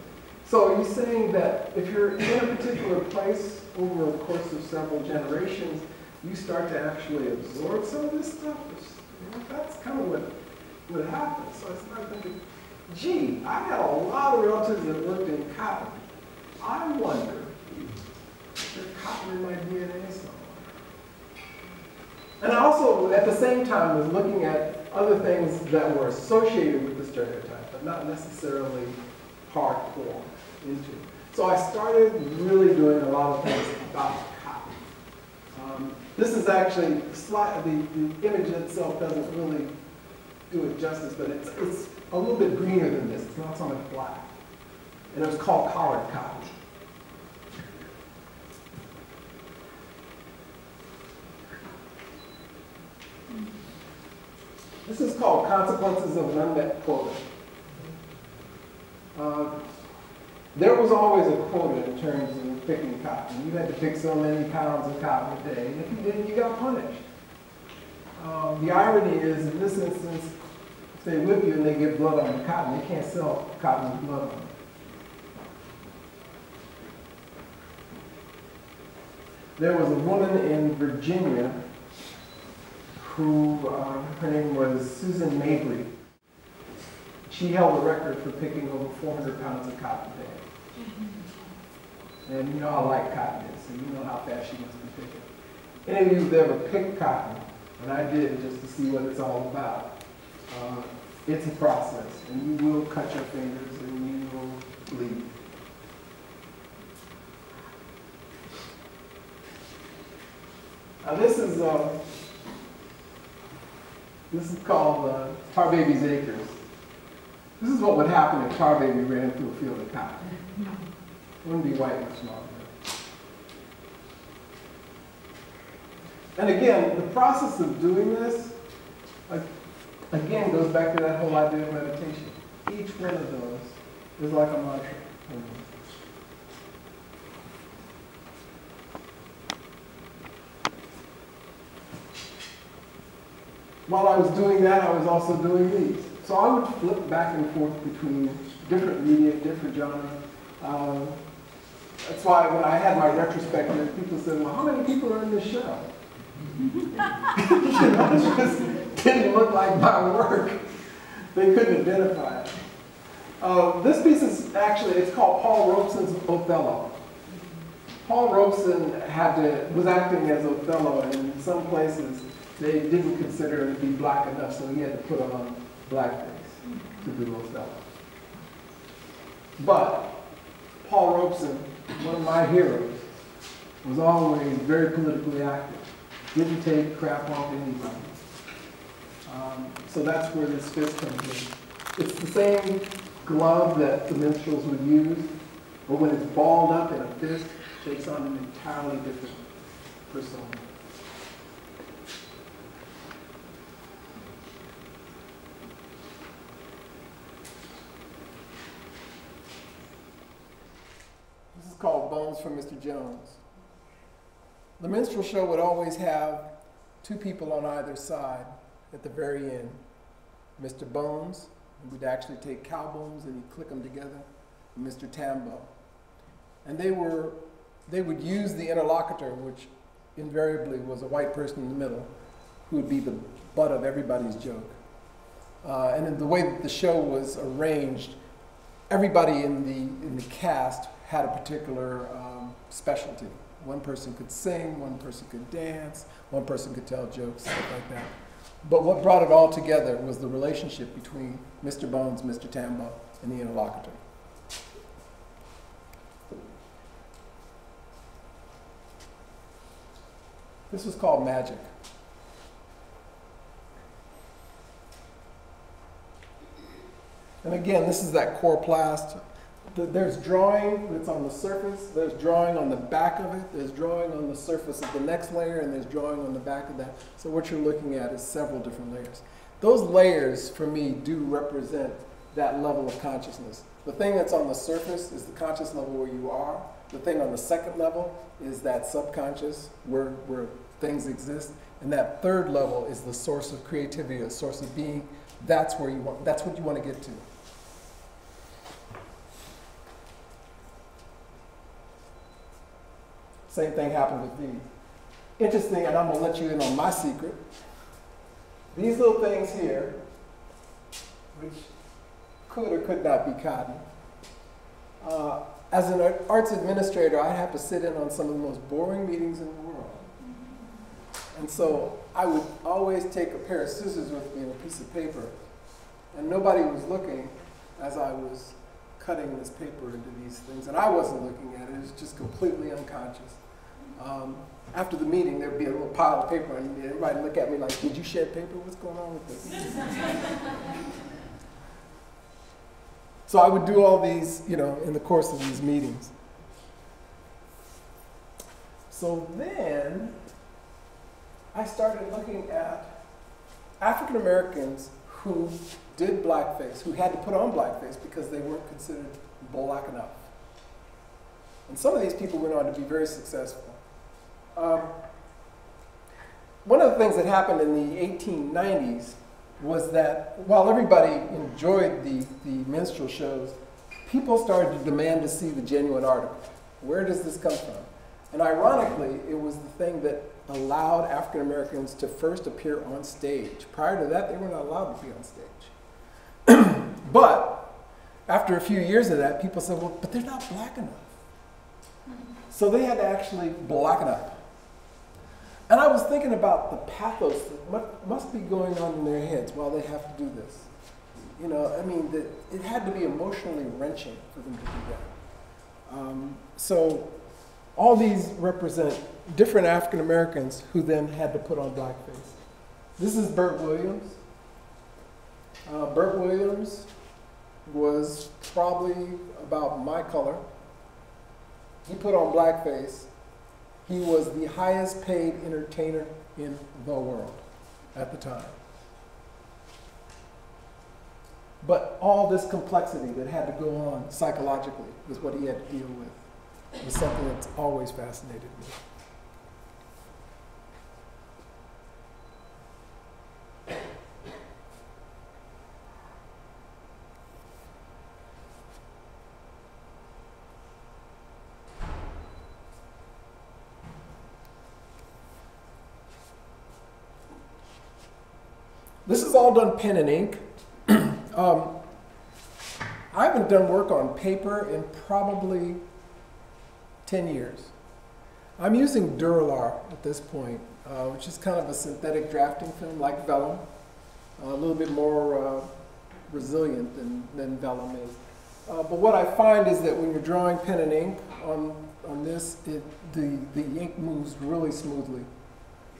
So are you saying that if you're in a particular place over a course of several generations, you start to actually absorb some of this stuff? You know, that's kind of what happens. So I started thinking, gee, I had a lot of relatives that worked in cotton. I wonder if there's cotton in my DNA somewhere. And I also, at the same time, was looking at other things that were associated with the stereotype, but not necessarily hardcore into it. So I started really doing a lot of things about cotton. This is actually, the image itself doesn't really do it justice, but it's a little bit greener than this. It's not so much black. And it was called collared cotton. This is called Consequences of an Unmet Quota. There was always a quota in terms of picking cotton. You had to pick so many pounds of cotton a day, and if you didn't, you got punished. The irony is, in this instance, if they whip you and they get blood on the cotton, they can't sell cotton with blood on it. There was a woman in Virginia who, her name was Susan Mabry. She held a record for picking over 400 pounds of cotton a day. And you know how light cotton is, so you know how fast she must be picking. Any of you who've ever picked cotton, and I did just to see what it's all about, it's a process, and you will cut your fingers and you will bleed. Now this is called Tar Baby's Acres. This is what would happen if Tar Baby ran through a field of cotton. It wouldn't be white much longer. And again, the process of doing this, again, goes back to that whole idea of meditation. Each one of those is like a mantra. while I was doing that, I was also doing these. So I would flip back and forth between different media, different genres. That's why when I had my retrospective, people said, well, how many people are in this show? It just didn't look like my work. They couldn't identify it. This piece is actually, it's called Paul Robeson's Othello. Paul Robeson was acting as Othello, and in some places they didn't consider him to be black enough, so he had to put on blackface to do Othello. But Paul Robeson, one of my heroes, was always very politically active. Didn't take crap off anybody. So that's where this fist comes in. It's the same glove that the minstrels would use, but when it's balled up in a fist, it takes on an entirely different persona. This is called Bones from Mr. Jones. The minstrel show would always have two people on either side at the very end. Mr. Bones, and we'd actually take cow bones and he'd click them together, and Mr. Tambo. And they would use the interlocutor, which invariably was a white person in the middle, who would be the butt of everybody's joke. And in the way that the show was arranged, everybody in the cast had a particular specialty. One person could sing, one person could dance, one person could tell jokes, stuff like that. But what brought it all together was the relationship between Mr. Bones, Mr. Tambo, and the interlocutor. This was called Magic. And again, this is that coroplast. There's drawing that's on the surface, there's drawing on the back of it, there's drawing on the surface of the next layer, and there's drawing on the back of that. So what you're looking at is several different layers. Those layers, for me, do represent that level of consciousness. The thing that's on the surface is the conscious level where you are. The thing on the second level is that subconscious where things exist. And that third level is the source of creativity, the source of being. That's what you want to get to. Same thing happened with these. Interesting, and I'm going to let you in on my secret. These little things here, which could or could not be cotton. As an arts administrator, I have to sit in on some of the most boring meetings in the world. And so I would always take a pair of scissors with me and a piece of paper. And nobody was looking as I was cutting this paper into these things. And I wasn't looking at it. It was just completely unconscious. After the meeting, there'd be a little pile of paper, and everybody would look at me like, did you shed paper? What's going on with this? So I would do all these, in the course of these meetings. So then I started looking at African Americans who did blackface, who had to put on blackface because they weren't considered black enough. And some of these people went on to be very successful. One of the things that happened in the 1890s was that while everybody enjoyed the minstrel shows, people started to demand to see the genuine article. Where does this come from? And ironically, it was the thing that allowed African Americans to first appear on stage. Prior to that, they were not allowed to be on stage. But after a few years of that, people said, well, but they're not black enough. So they had to actually blacken up. And I was thinking about the pathos that must be going on in their heads while they have to do this. It had to be emotionally wrenching for them to do that. So all these represent different African Americans who then had to put on blackface. This is Bert Williams. Bert Williams was probably about my color. He put on blackface. He was the highest paid entertainer in the world at the time. But all this complexity that had to go on psychologically was what he had to deal with. It was something that's always fascinated me. This is all done pen and ink. I haven't done work on paper in probably 10 years. I'm using Duralar at this point, which is kind of a synthetic drafting film like vellum, a little bit more resilient than vellum is. But what I find is that when you're drawing pen and ink on this, the ink moves really smoothly.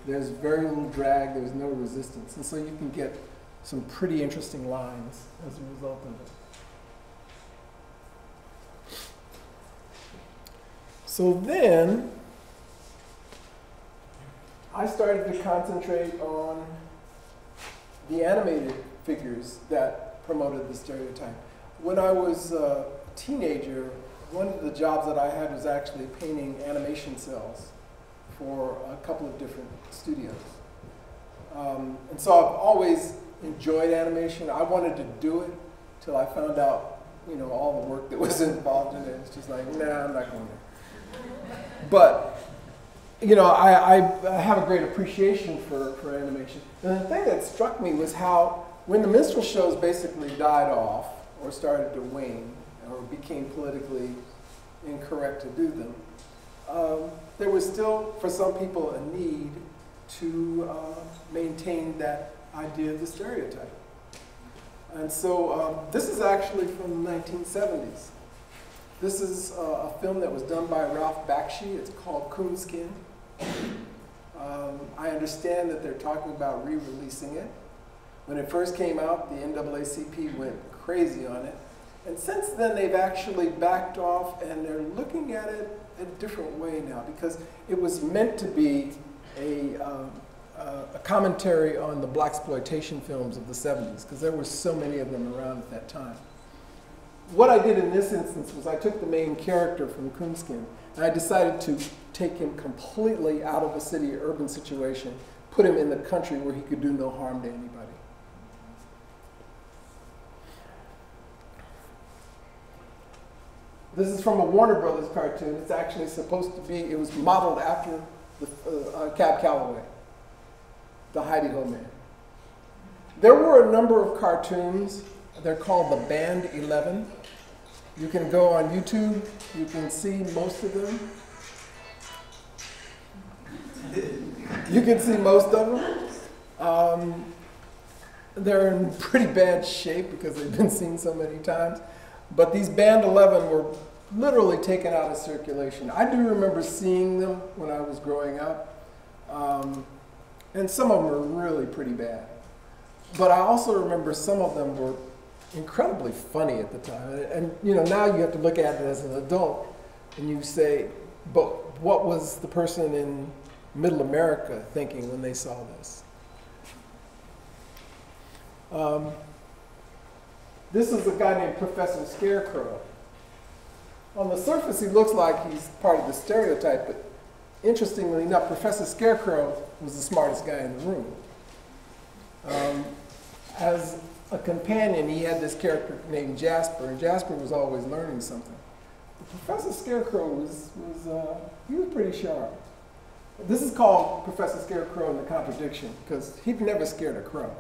There's very little drag, there's no resistance, and so you can get some pretty interesting lines as a result of it. So then, I started to concentrate on the animated figures that promoted the stereotype. When I was a teenager, one of the jobs that I had was actually painting animation cells for a couple of different studios. And so I've always enjoyed animation. I wanted to do it till I found out, you know, all the work that was involved in it. It's just like, nah, I'm not going to. But, you know, I have a great appreciation for animation. And the thing that struck me was how, when the minstrel shows basically died off, or started to wane, or became politically incorrect to do them, there was still, for some people, a need to maintain that idea of the stereotype. And so this is actually from the 1970s. This is a film that was done by Ralph Bakshi. It's called Coonskin. I understand that they're talking about re-releasing it. When it first came out, the NAACP went crazy on it. And since then, they've actually backed off, and they're looking at it a different way now, because it was meant to be a commentary on the blaxploitation films of the 70s, because there were so many of them around at that time. What I did in this instance was I took the main character from Coonskin, and I decided to take him completely out of a city or urban situation, put him in the country where he could do no harm to anybody. This is from a Warner Brothers cartoon. It's actually supposed to be, it was modeled after the Cab Calloway, the Heidi-Ho Man. There were a number of cartoons. They're called the Band 11. You can go on YouTube. You can see most of them. You can see most of them. They're in pretty bad shape because they've been seen so many times. But these Band 11 were literally taken out of circulation. I do remember seeing them when I was growing up. And some of them were really pretty bad. But I also remember some of them were incredibly funny at the time. And you know, now you have to look at it as an adult and you say, but what was the person in Middle America thinking when they saw this? This is a guy named Professor Scarecrow. On the surface, he looks like he's part of the stereotype, but interestingly enough, Professor Scarecrow was the smartest guy in the room. As a companion, he had this character named Jasper, and Jasper was always learning something. But Professor Scarecrow was pretty sharp. This is called Professor Scarecrow and the Contradiction, because he'd never scared a crow.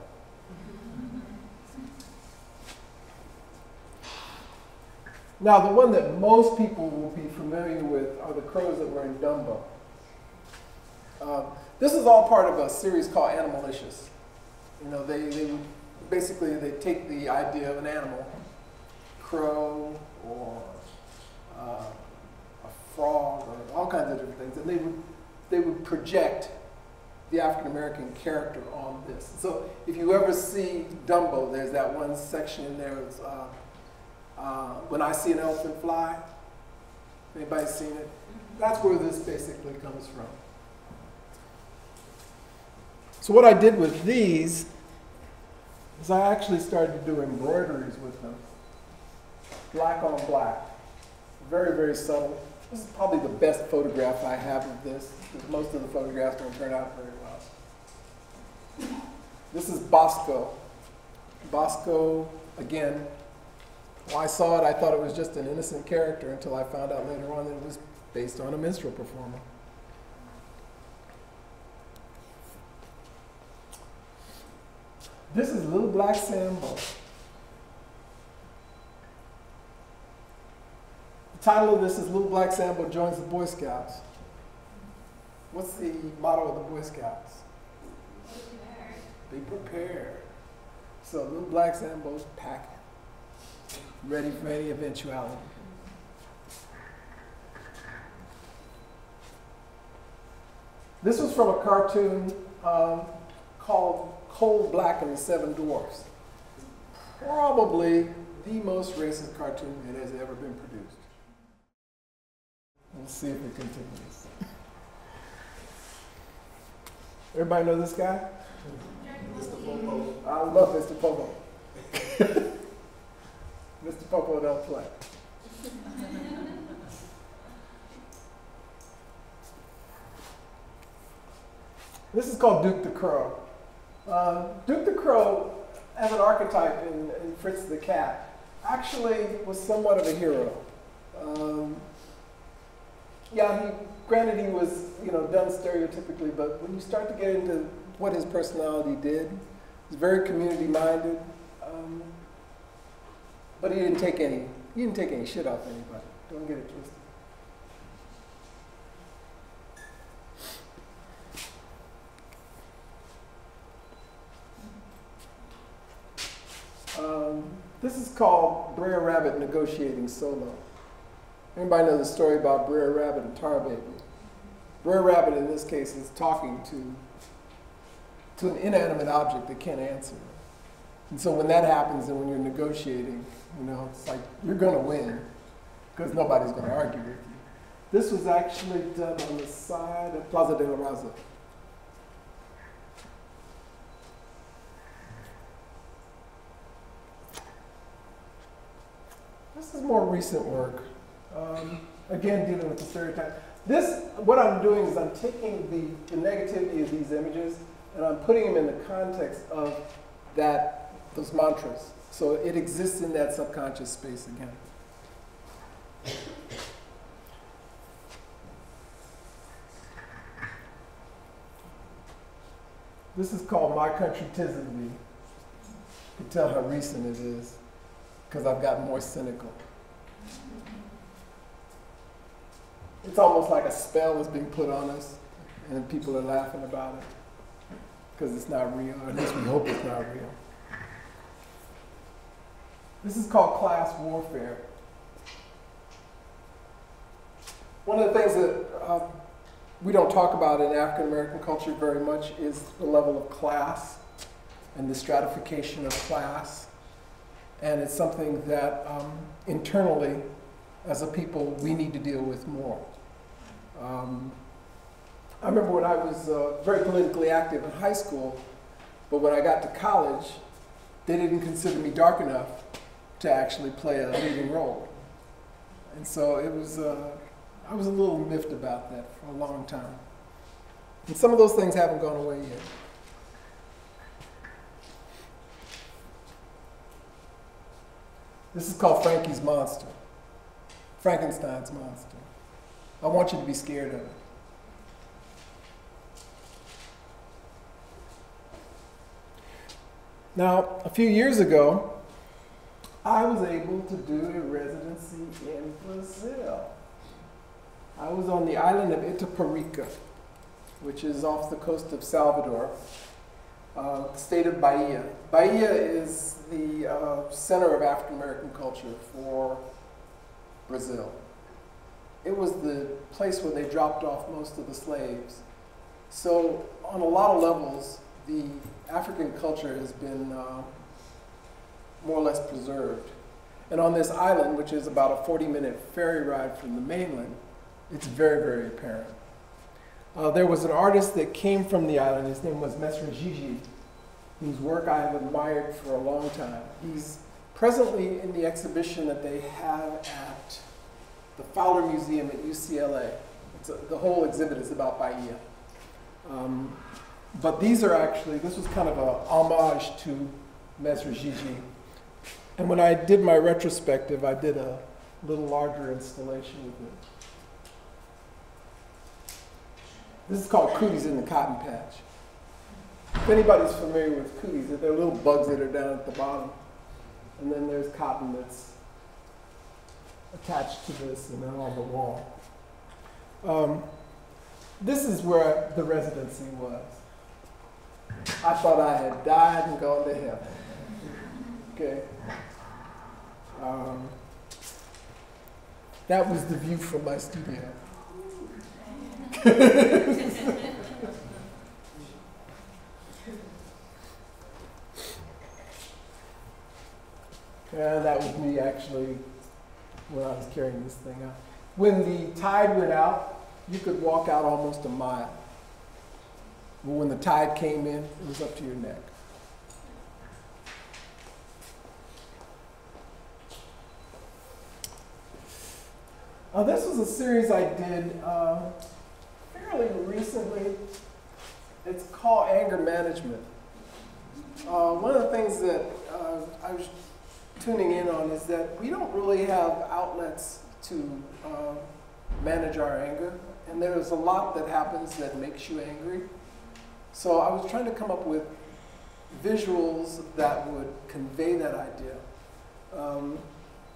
Now, the one that most people will be familiar with are the crows that were in Dumbo. This is all part of a series called Animalicious. You know, they basically take the idea of an animal, crow or a frog or all kinds of different things, and they would project the African American character on this. So if you ever see Dumbo, there's that one section in there. It's, when I see an elephant fly, anybody seen it? That's where this basically comes from. So what I did with these is I actually started to do embroideries with them. Black on black. Very, very subtle. This is probably the best photograph I have of this, because most of the photographs don't turn out very well. This is Bosco. Bosco, again, when I saw it, I thought it was just an innocent character until I found out later on that it was based on a minstrel performer. This is Little Black Sambo. The title of this is Little Black Sambo Joins the Boy Scouts. What's the motto of the Boy Scouts? Be prepared. So Little Black Sambo's packing, ready for any eventuality. This was from a cartoon called Cold Black and the Seven Dwarfs. Probably the most racist cartoon that has ever been produced. We'll see if it continues. Everybody know this guy? Mr. Popo. I love Mr. Popo. Mr. Popo don't play. This is called Duke the Crow. Duke the Crow, as an archetype in Fritz the Cat, actually was somewhat of a hero. Granted he was, done stereotypically, but when you start to get into what his personality did, he was very community-minded, but he didn't take any shit off anybody. Don't get it twisted. This is called Brer Rabbit Negotiating Solo. Anybody know the story about Brer Rabbit and Tar Baby? Brer Rabbit, in this case, is talking to an inanimate object that can't answer. And so when that happens and when you're negotiating, it's like you're going to win because nobody's going to argue with you. This was actually done on the side of Plaza de la Raza. This is more recent work. Again, dealing with the stereotype. What I'm doing is I'm taking the negativity of these images and I'm putting them in the context of those mantras. So it exists in that subconscious space again. This is called My Country 'Tis of Thee. You can tell how recent it is because I've gotten more cynical. It's almost like a spell is being put on us and people are laughing about it because it's not real, or at least we hope it's not real. This is called class warfare. One of the things that we don't talk about in African American culture very much is the level of class and the stratification of class. And it's something that internally, as a people, we need to deal with more. I remember when I was very politically active in high school, but when I got to college, they didn't consider me dark enough to actually play a leading role. And so it was, I was a little miffed about that for a long time. And some of those things haven't gone away yet. This is called Frankie's Monster, Frankenstein's monster. I want you to be scared of it. Now, a few years ago, I was able to do a residency in Brazil. I was on the island of Itaparica, which is off the coast of Salvador, the state of Bahia. Bahia is the center of African American culture for Brazil. It was the place where they dropped off most of the slaves. So on a lot of levels, the African culture has been more or less preserved. And on this island, which is about a 40-minute ferry ride from the mainland, it's very, very apparent. There was an artist that came from the island. His name was Mestre Gigi, whose work I have admired for a long time. He's presently in the exhibition that they have at the Fowler Museum at UCLA. The whole exhibit is about Bahia. But these are actually, this was kind of an homage to Mestre Gigi. And when I did my retrospective, I did a little larger installation with it. This is called Cooties in the Cotton Patch. If anybody's familiar with cooties, they're little bugs that are down at the bottom. And then there's cotton that's attached to this and then on the wall. This is where the residency was. I thought I had died and gone to heaven. Okay. That was the view from my studio. And that was me actually when I was carrying this thing out. When the tide went out, you could walk out almost a mile. But when the tide came in, it was up to your neck. This was a series I did fairly recently. It's called Anger Management. One of the things that I was tuning in on is that we don't really have outlets to manage our anger, and there's a lot that happens that makes you angry. So I was trying to come up with visuals that would convey that idea.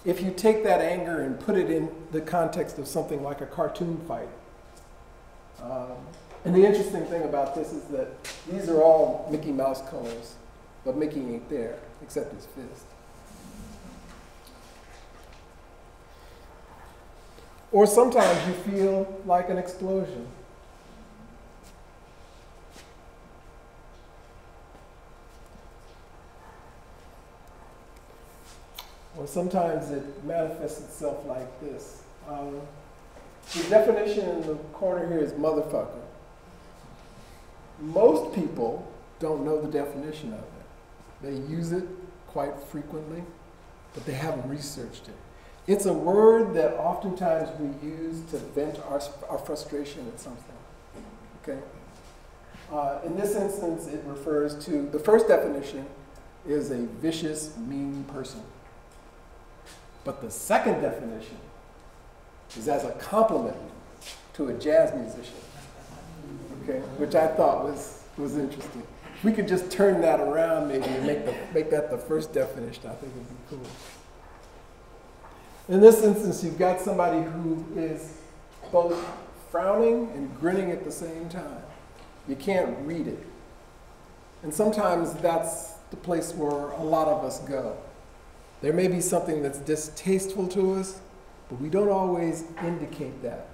If you take that anger and put it in the context of something like a cartoon fight, and the interesting thing about this is that these are all Mickey Mouse colors, but Mickey ain't there, except his fist. Or sometimes you feel like an explosion. Or sometimes it manifests itself like this. The definition in the corner here is motherfucker. Most people don't know the definition of it. They use it quite frequently, but they haven't researched it. It's a word that oftentimes we use to vent our frustration at something. Okay? In this instance, it refers to, the first definition is a vicious, mean person. But the second definition is as a compliment to a jazz musician, okay, which I thought was interesting. If we could just turn that around maybe and make that the first definition, I think it would be cool. In this instance, you've got somebody who is both frowning and grinning at the same time. You can't read it. And sometimes that's the place where a lot of us go. There may be something that's distasteful to us, but we don't always indicate that.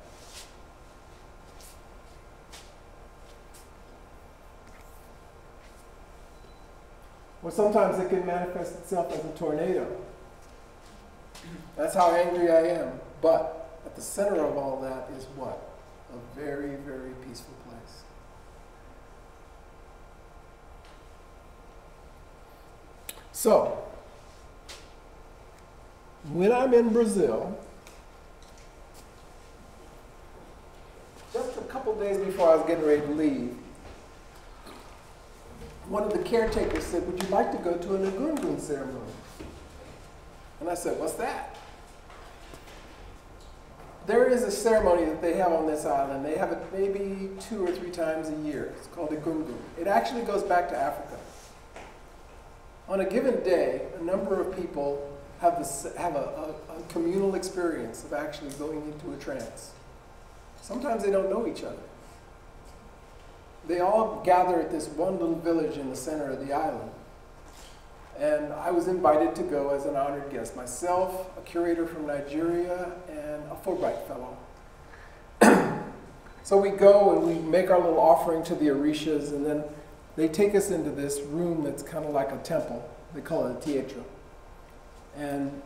Or sometimes it can manifest itself as a tornado. That's how angry I am. But at the center of all that is what? A very, very peaceful place. So, when I'm in Brazil, just a couple days before I was getting ready to leave, one of the caretakers said, "Would you like to go to an Egungun ceremony?" And I said, "What's that?" There is a ceremony that they have on this island. They have it maybe 2 or 3 times a year. It's called Egungun. It actually goes back to Africa. On a given day, a number of people have a communal experience of actually going into a trance. Sometimes they don't know each other. They all gather at this one little village in the center of the island. And I was invited to go as an honored guest. Myself, a curator from Nigeria, and a Fulbright fellow. So we go and we make our little offering to the Orishas, and then they take us into this room that's kind of like a temple. They call it a teatro. And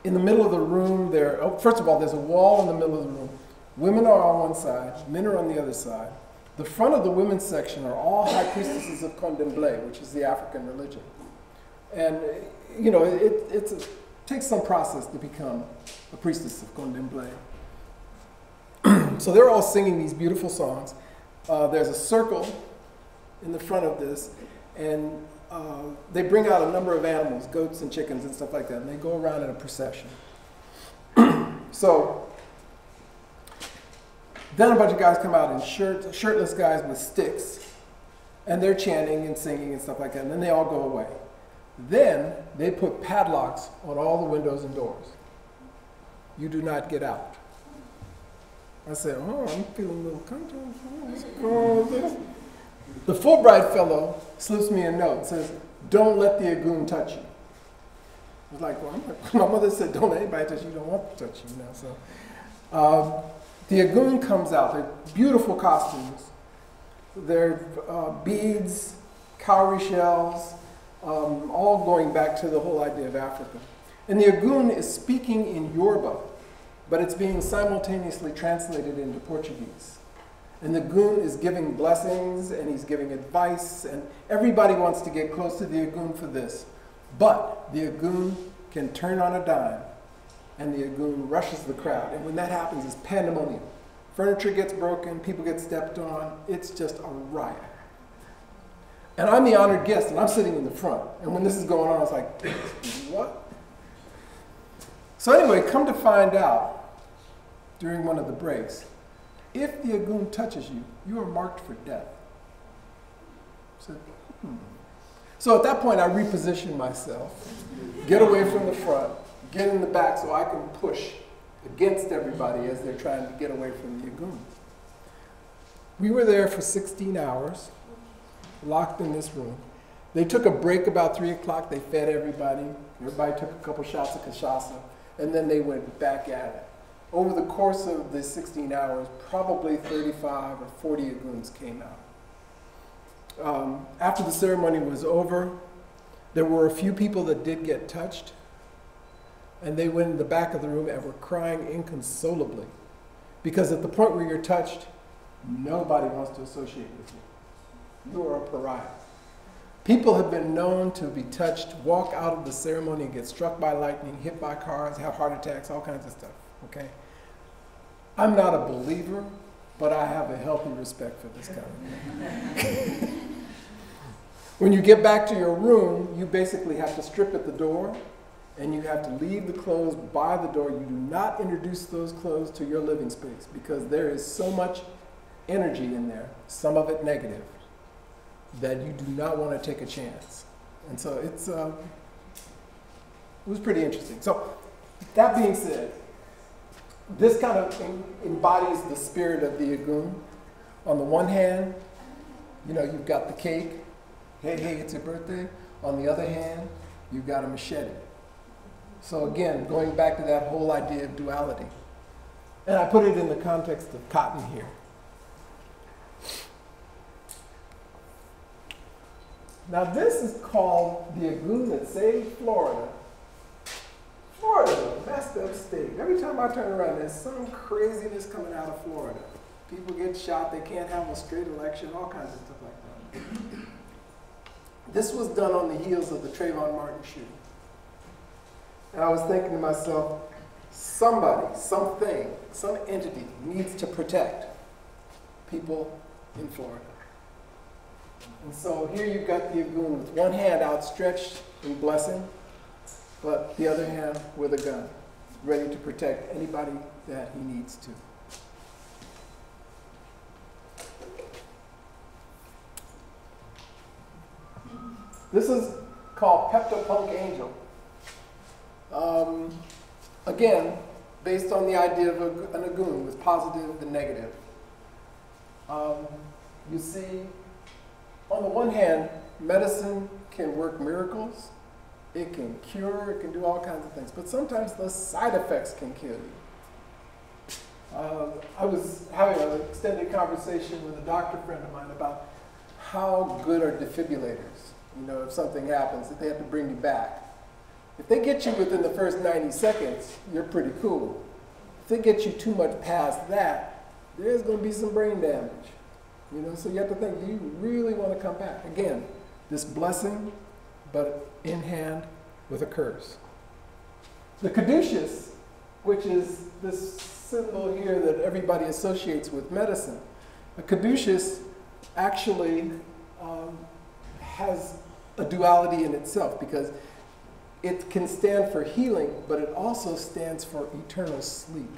in the middle of the room, first of all, there's a wall in the middle of the room. Women are on one side, men are on the other side. The front of the women's section are all high priestesses of Contemplé, which is the African religion. And, you know, it takes some process to become a priestess of Contemplé. So they're all singing these beautiful songs. There's a circle in the front of this, and they bring out a number of animals, goats and chickens and stuff like that, and they go around in a procession. So then a bunch of guys come out in shirtless guys with sticks, And they're chanting and singing and stuff like that, and then they all go away. Then they put padlocks on all the windows and doors. You do not get out. I said, oh, I'm feeling a little comfortable. What's going on with this? The Fulbright fellow slips me a note and says, don't let the Agoon touch you. I was like, well, my mother said, don't let anybody touch you. You don't want to touch you, So the Agoon comes out. They're beautiful costumes. They're beads, cowrie shells, all going back to the whole idea of Africa. And the Agoon is speaking in Yoruba, but it's being simultaneously translated into Portuguese. And the Agoon is giving blessings, and he's giving advice, and everybody wants to get close to the Agoon for this. But the Agoon can turn on a dime, and the Agoon rushes the crowd. And when that happens, it's pandemonium. Furniture gets broken, people get stepped on. It's just a riot. And I'm the honored guest, and I'm sitting in the front. And when this is going on, I was like, what? So anyway, come to find out, during one of the breaks, if the Agoon touches you, you are marked for death. So at that point, I reposition myself, get away from the front, get in the back so I can push against everybody as they're trying to get away from the Agoon. We were there for 16 hours, locked in this room. They took a break about 3 o'clock. They fed everybody. Everybody took a couple shots of cachaça, and then they went back at it. Over the course of the 16 hours, probably 35 or 40 Agoons came out. After the ceremony was over, there were a few people that did get touched, and they went in the back of the room and were crying inconsolably. Because at the point where you're touched, nobody wants to associate with you. You are a pariah. People have been known to be touched, walk out of the ceremony and get struck by lightning, hit by cars, have heart attacks, all kinds of stuff, okay? I'm not a believer, but I have a healthy respect for this kind of thing. When you get back to your room, you basically have to strip at the door, and you have to leave the clothes by the door. You do not introduce those clothes to your living space because there is so much energy in there, some of it negative, that you do not want to take a chance. And so it was pretty interesting. So that being said, this kind of embodies the spirit of the Agoon. On the one hand, you know, you've got the cake. Hey, hey, it's your birthday. On the other hand, you've got a machete. So again, going back to that whole idea of duality. And I put it in the context of cotton here. Now this is called the Agoon that saved Florida. Florida's a messed up state. Every time I turn around, there's some craziness coming out of Florida. People get shot, they can't have a straight election, all kinds of stuff like that. This was done on the heels of the Trayvon Martin shooting. And I was thinking to myself, somebody, something, some entity needs to protect people in Florida. And so here you've got the Agoon with one hand outstretched in blessing, but the other hand with a gun, ready to protect anybody that he needs to. This is called Pepto-Punk Angel. Again, based on the idea of an Agoon with positive and negative. You see, on the one hand, medicine can work miracles. It can cure, it can do all kinds of things. But sometimes the side effects can kill you. I was having an extended conversation with a doctor friend of mine about how good are defibrillators. You know, if something happens, if they have to bring you back. If they get you within the first 90 seconds, you're pretty cool. If they get you too much past that, there's going to be some brain damage. You know, so you have to think, do you really want to come back? Again, this blessing, but in hand with a curse. The caduceus, which is this symbol here that everybody associates with medicine, the caduceus actually has a duality in itself because it can stand for healing, but it also stands for eternal sleep.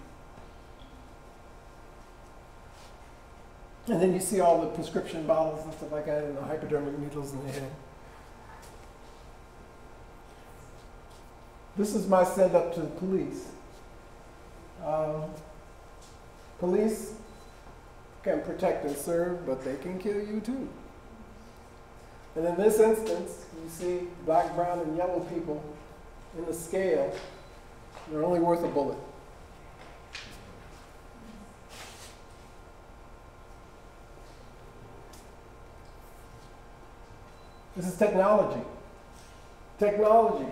And then you see all the prescription bottles and stuff like that, and the hypodermic needles in the head. This is my send up to the police. Police can protect and serve, but they can kill you too. And in this instance, you see black, brown, and yellow people in the scale. They're only worth a bullet. This is technology. Technology,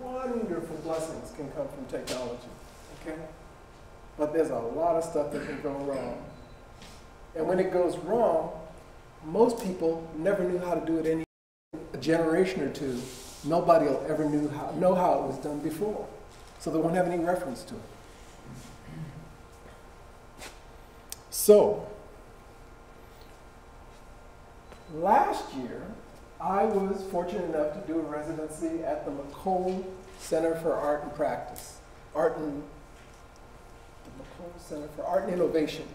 wonderful blessings can come from technology, okay? But there's a lot of stuff that can go wrong. And when it goes wrong, most people never knew how to do it a generation or two. Nobody will ever know how it was done before. So they won't have any reference to it. So, last year, I was fortunate enough to do a residency at the McColl Center for Art and Practice. The McColl Center for Art and Innovation.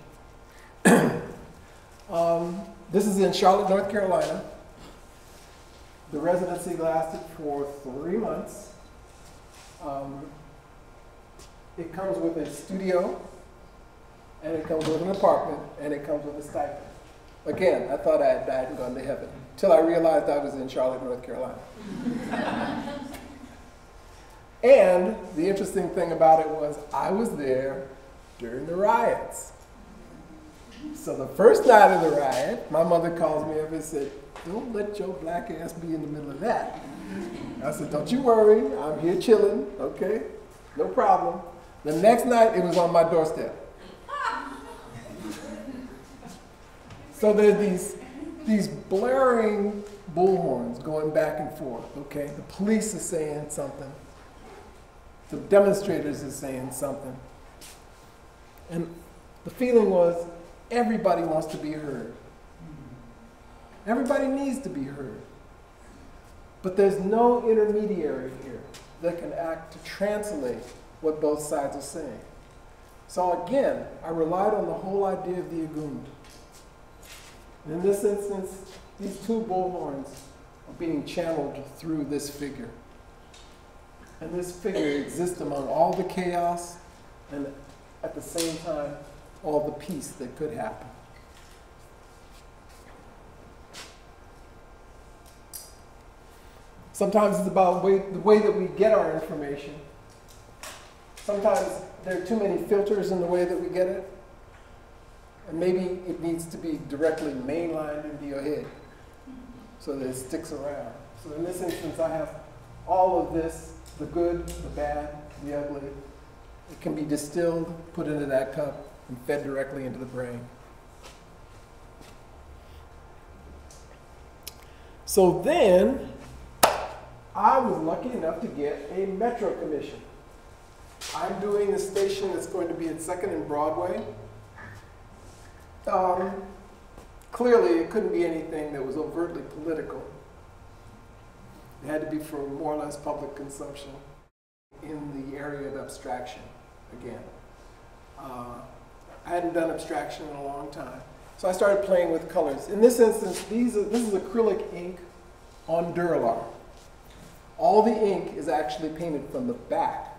This is in Charlotte, North Carolina. The residency lasted for 3 months. It comes with a studio, and it comes with an apartment, and it comes with a stipend. Again, I thought I had died and gone to heaven, till I realized I was in Charlotte, North Carolina. And the interesting thing about it was I was there during the riots. So the first night of the riot, my mother calls me up and said, "Don't let your black ass be in the middle of that." I said, "Don't you worry, I'm here chilling, okay? No problem." The next night, it was on my doorstep. So there's these blaring bullhorns going back and forth, okay? The police are saying something. The demonstrators are saying something. And the feeling was everybody wants to be heard. Everybody needs to be heard. But there's no intermediary here that can act to translate what both sides are saying. So again, I relied on the whole idea of the agund. And in this instance, these two bullhorns are being channeled through this figure. And this figure exists among all the chaos and at the same time, all the peace that could happen. Sometimes it's about the way that we get our information. Sometimes there are too many filters in the way that we get it. And maybe it needs to be directly mainlined into your head so that it sticks around. So in this instance, I have all of this, the good, the bad, the ugly. It can be distilled, put into that cup, and fed directly into the brain. So then, I was lucky enough to get a Metro commission. I'm doing a station that's going to be at 2nd and Broadway. Clearly, it couldn't be anything that was overtly political. It had to be for more or less public consumption in the area of abstraction, again. I hadn't done abstraction in a long time. So I started playing with colors. In this instance, this is acrylic ink on Duralar. All the ink is actually painted from the back.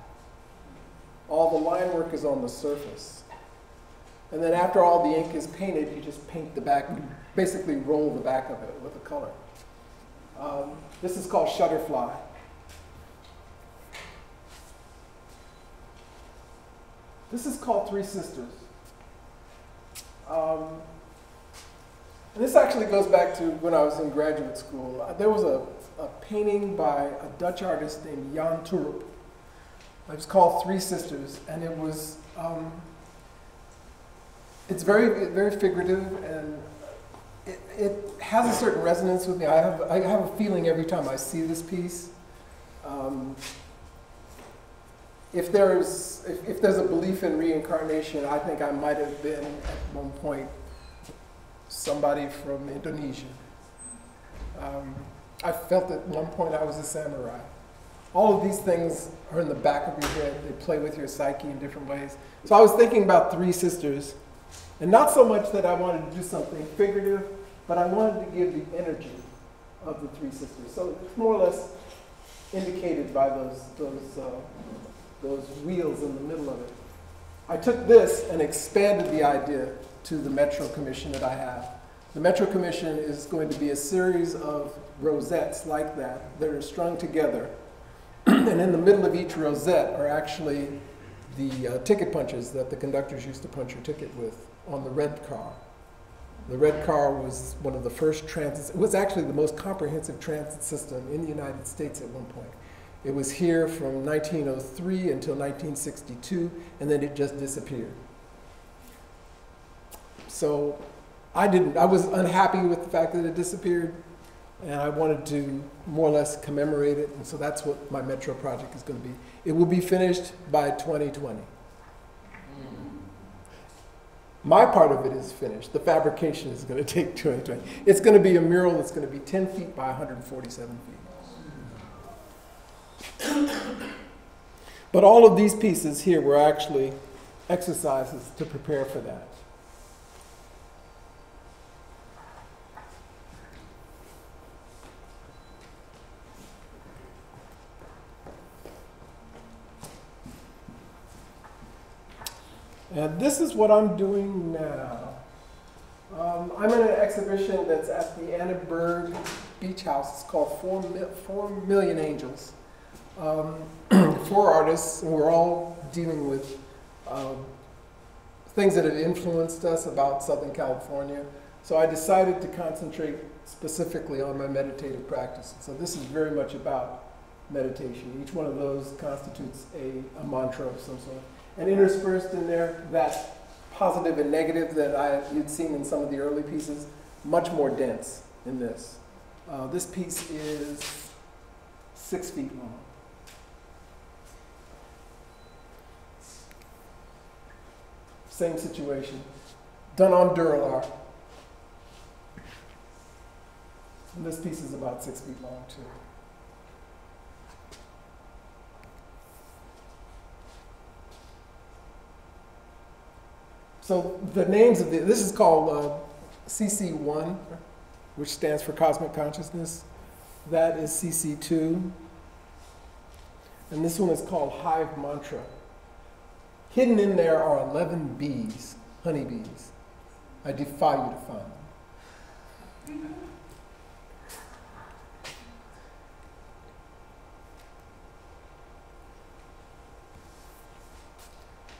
All the line work is on the surface. And then after all the ink is painted, you just paint the back, you basically roll the back of it with a color. This is called Shutterfly. This is called Three Sisters. And this actually goes back to when I was in graduate school. There was a painting by a Dutch artist named Jan Turp. It was called Three Sisters, and it was, it's very, very figurative, and it has a certain resonance with me. I have a feeling every time I see this piece. If there's a belief in reincarnation, I think I might have been at one point somebody from Indonesia. I felt at one point I was a samurai. All of these things are in the back of your head. They play with your psyche in different ways. So I was thinking about Three Sisters, And not so much that I wanted to do something figurative, but I wanted to give the energy of the Three Sisters. So it's more or less indicated by those wheels in the middle of it. I took this and expanded the idea to the Metro Commission that I have. The Metro Commission is going to be a series of rosettes like that are strung together. And in the middle of each rosette are actually the ticket punches that the conductors used to punch your ticket with on the red car. The red car was one of the first transits. It was actually the most comprehensive transit system in the United States at one point. It was here from 1903 until 1962, and then it just disappeared. So I was unhappy with the fact that it disappeared, and I wanted to more or less commemorate it, and so that's what my Metro project is going to be. It will be finished by 2020. My part of it is finished. The fabrication is going to take 2020. It's going to be a mural that's going to be 10 feet by 147 feet. But all of these pieces here were actually exercises to prepare for that. And this is what I'm doing now. I'm in an exhibition that's at the Annenberg Beach House. It's called 4 Million Angels. 4 artists, and we're all dealing with things that have influenced us about Southern California. So I decided to concentrate specifically on my meditative practice. So this is very much about meditation. Each one of those constitutes a mantra of some sort. And interspersed in there, that positive and negative that you'd seen in some of the early pieces, much more dense in this. This piece is 6 feet long. Same situation, done on Duralar. And this piece is about 6 feet long too. So the names of this is called CC1, which stands for Cosmic Consciousness. That is CC2. And this one is called Hive Mantra. Hidden in there are 11 bees, honeybees. I defy you to find them.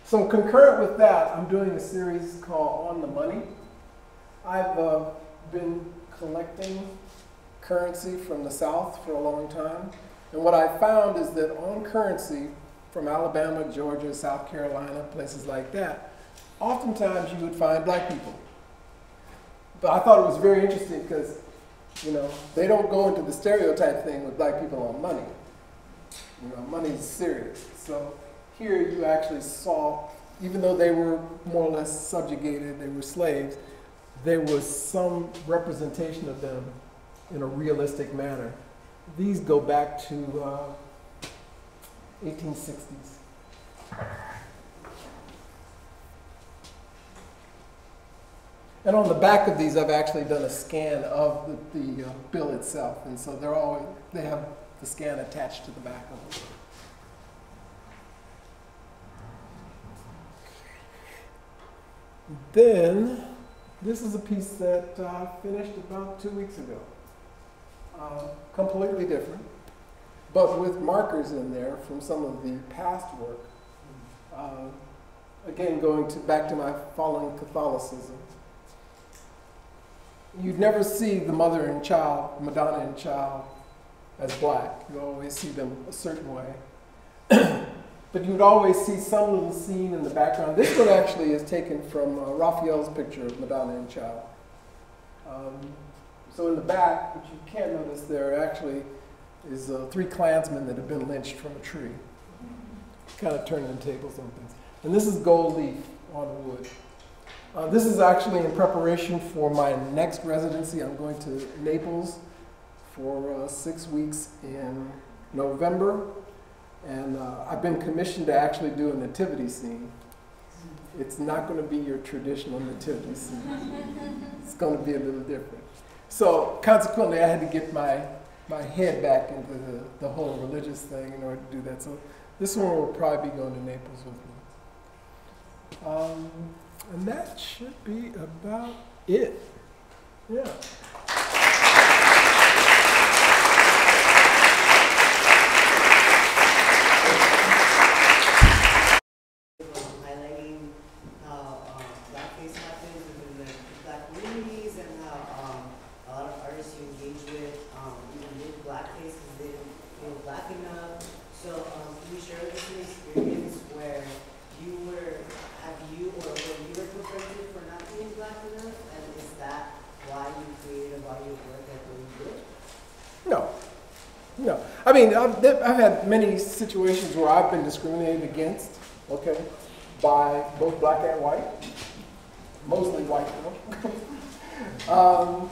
So concurrent with that, I'm doing a series called On the Money. I've been collecting currency from the South for a long time. And what I found is that on currency from Alabama, Georgia, South Carolina, places like that, oftentimes you would find black people. But I thought it was very interesting because, you know, they don't go into the stereotype thing with black people on money. You know, money is serious. So here you actually saw, even though they were more or less subjugated, they were slaves, there was some representation of them in a realistic manner. These go back to 1860s. And on the back of these, I've actually done a scan of the bill itself, and so they have the scan attached to the back of them. Then, this is a piece that I finished about 2 weeks ago. Completely different, but with markers in there from some of the past work. Again, going back to my following Catholicism. You'd never see the mother and child, Madonna and child, as black. You always see them a certain way. But you would always see some little scene in the background. This one actually is taken from Raphael's picture of Madonna and Child. So in the back, which you can't notice, there actually is 3 Klansmen that have been lynched from a tree. Kind of turning the tables on things. And this is gold leaf on wood. This is actually in preparation for my next residency. I'm going to Naples for 6 weeks in November. And I've been commissioned to actually do a nativity scene It's not going to be your traditional nativity scene. It's going to be a little different. So consequently, I had to get my head back into the whole religious thing in order to do that. So this one will probably be going to Naples with me. And that should be about it. Yeah. Highlighting how Blackface happens within the Black communities and how a lot of artists you engage with even did Blackface because they didn't feel Black enough. So can you share with us an experience where you were prevented for not being Black enough, and is that why you created a body of work like what you did? No. No. I mean, I've had many situations where I've been discriminated against, okay, by both black and white, mostly white though.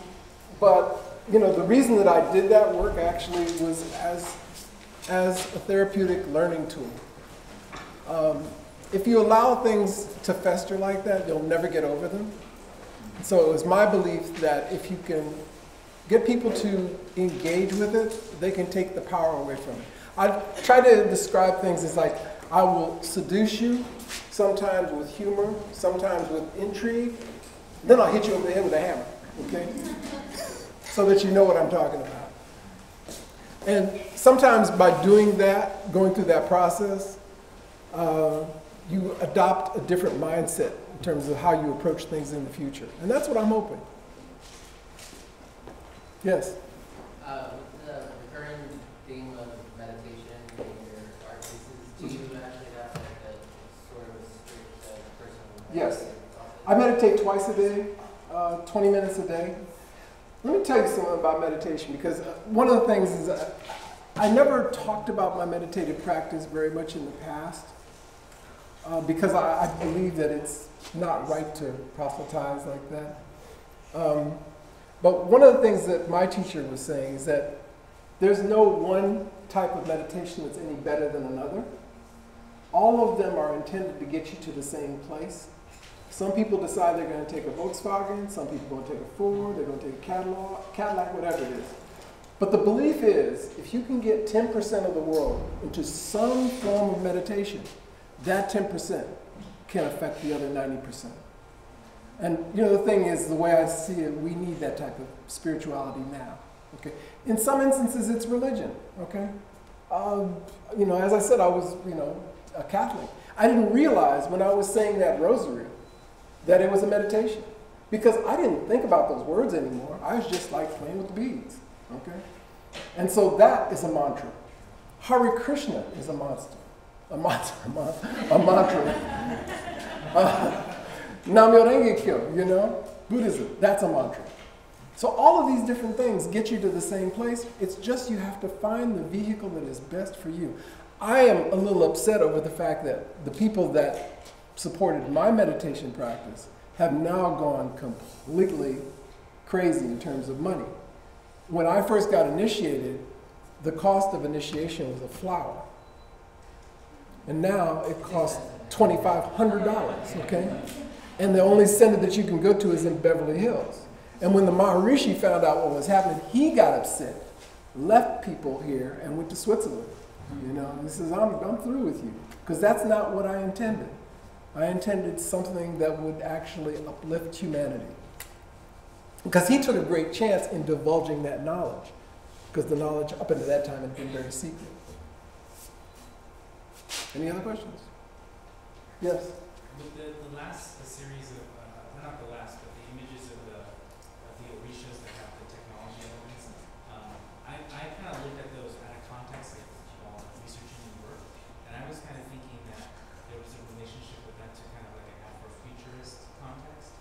But, you know, the reason that I did that work actually was as a therapeutic learning tool. If you allow things to fester like that, you'll never get over them. So it was my belief that if you can get people to engage with it, they can take the power away from it. I try to describe things as like, I will seduce you, sometimes with humor, sometimes with intrigue, then I'll hit you over the head with a hammer, okay? So that you know what I'm talking about. And sometimes by doing that, going through that process, you adopt a different mindset in terms of how you approach things in the future. And that's what I'm hoping. Yes? With the recurring theme of meditation in your art pieces, do you actually have like a sort of a strict personal Yes. I meditate twice a day, 20 minutes a day. Let me tell you something about meditation, because one of the things is I never talked about my meditative practice very much in the past. Because I believe that it's not right to proselytize like that. But one of the things that my teacher was saying is that there's no one type of meditation that's any better than another. All of them are intended to get you to the same place. Some people decide they're going to take a Volkswagen, some people are going to take a Ford, they're going to take a Cadillac, whatever it is. But the belief is, if you can get 10% of the world into some form of meditation, that 10% can affect the other 90%. And you know, the thing is, the way I see it, we need that type of spirituality now. Okay. In some instances, it's religion. Okay. You know, as I said, I was, you know, a Catholic. I didn't realize when I was saying that rosary that it was a meditation, because I didn't think about those words anymore. I was just like playing with the beads. Okay. And so that is a mantra. Hare Krishna is a monster. A mantra. Namyo Renge Kyo, you know, Buddhism, that's a mantra. So all of these different things get you to the same place. It's just you have to find the vehicle that is best for you. I am a little upset over the fact that the people that supported my meditation practice have now gone completely crazy in terms of money. When I first got initiated, the cost of initiation was a flower. And now it costs $2,500, okay? And the only center that you can go to is in Beverly Hills. And when the Maharishi found out what was happening, he got upset, left people here, and went to Switzerland. You know, he says, I'm through with you. Because that's not what I intended. I intended something that would actually uplift humanity. Because he took a great chance in divulging that knowledge. Because the knowledge up until that time had been very secret. Any other questions? Yes? With the last series of, not the last, but the images of the orishas that have the technology elements, I kind of looked at those out of context while researching your work, and I was kind of thinking that there was a relationship with that to kind of like an Afrofuturist context.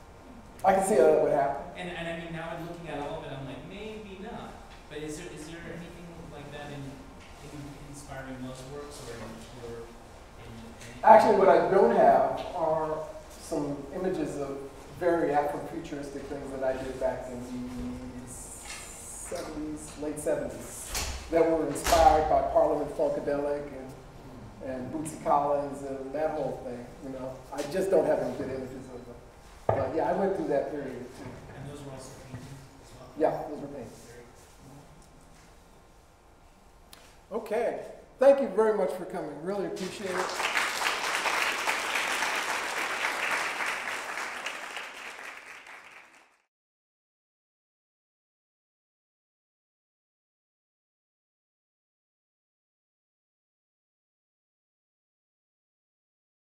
I can see how that would happen. And I mean, now I'm looking at all of it, I'm like, maybe not. But is there anything like that in inspiring those works, or Actually, what I don't have are some images of very Afrofuturistic things that I did back in the 70s, late 70s, that were inspired by Parliament Funkadelic and and Bootsy Collins and that whole thing, you know. I just don't have any good images of them. But yeah, I went through that period too. And those were also paintings as well? Yeah, those were paintings. Okay. Thank you very much for coming. Really appreciate it.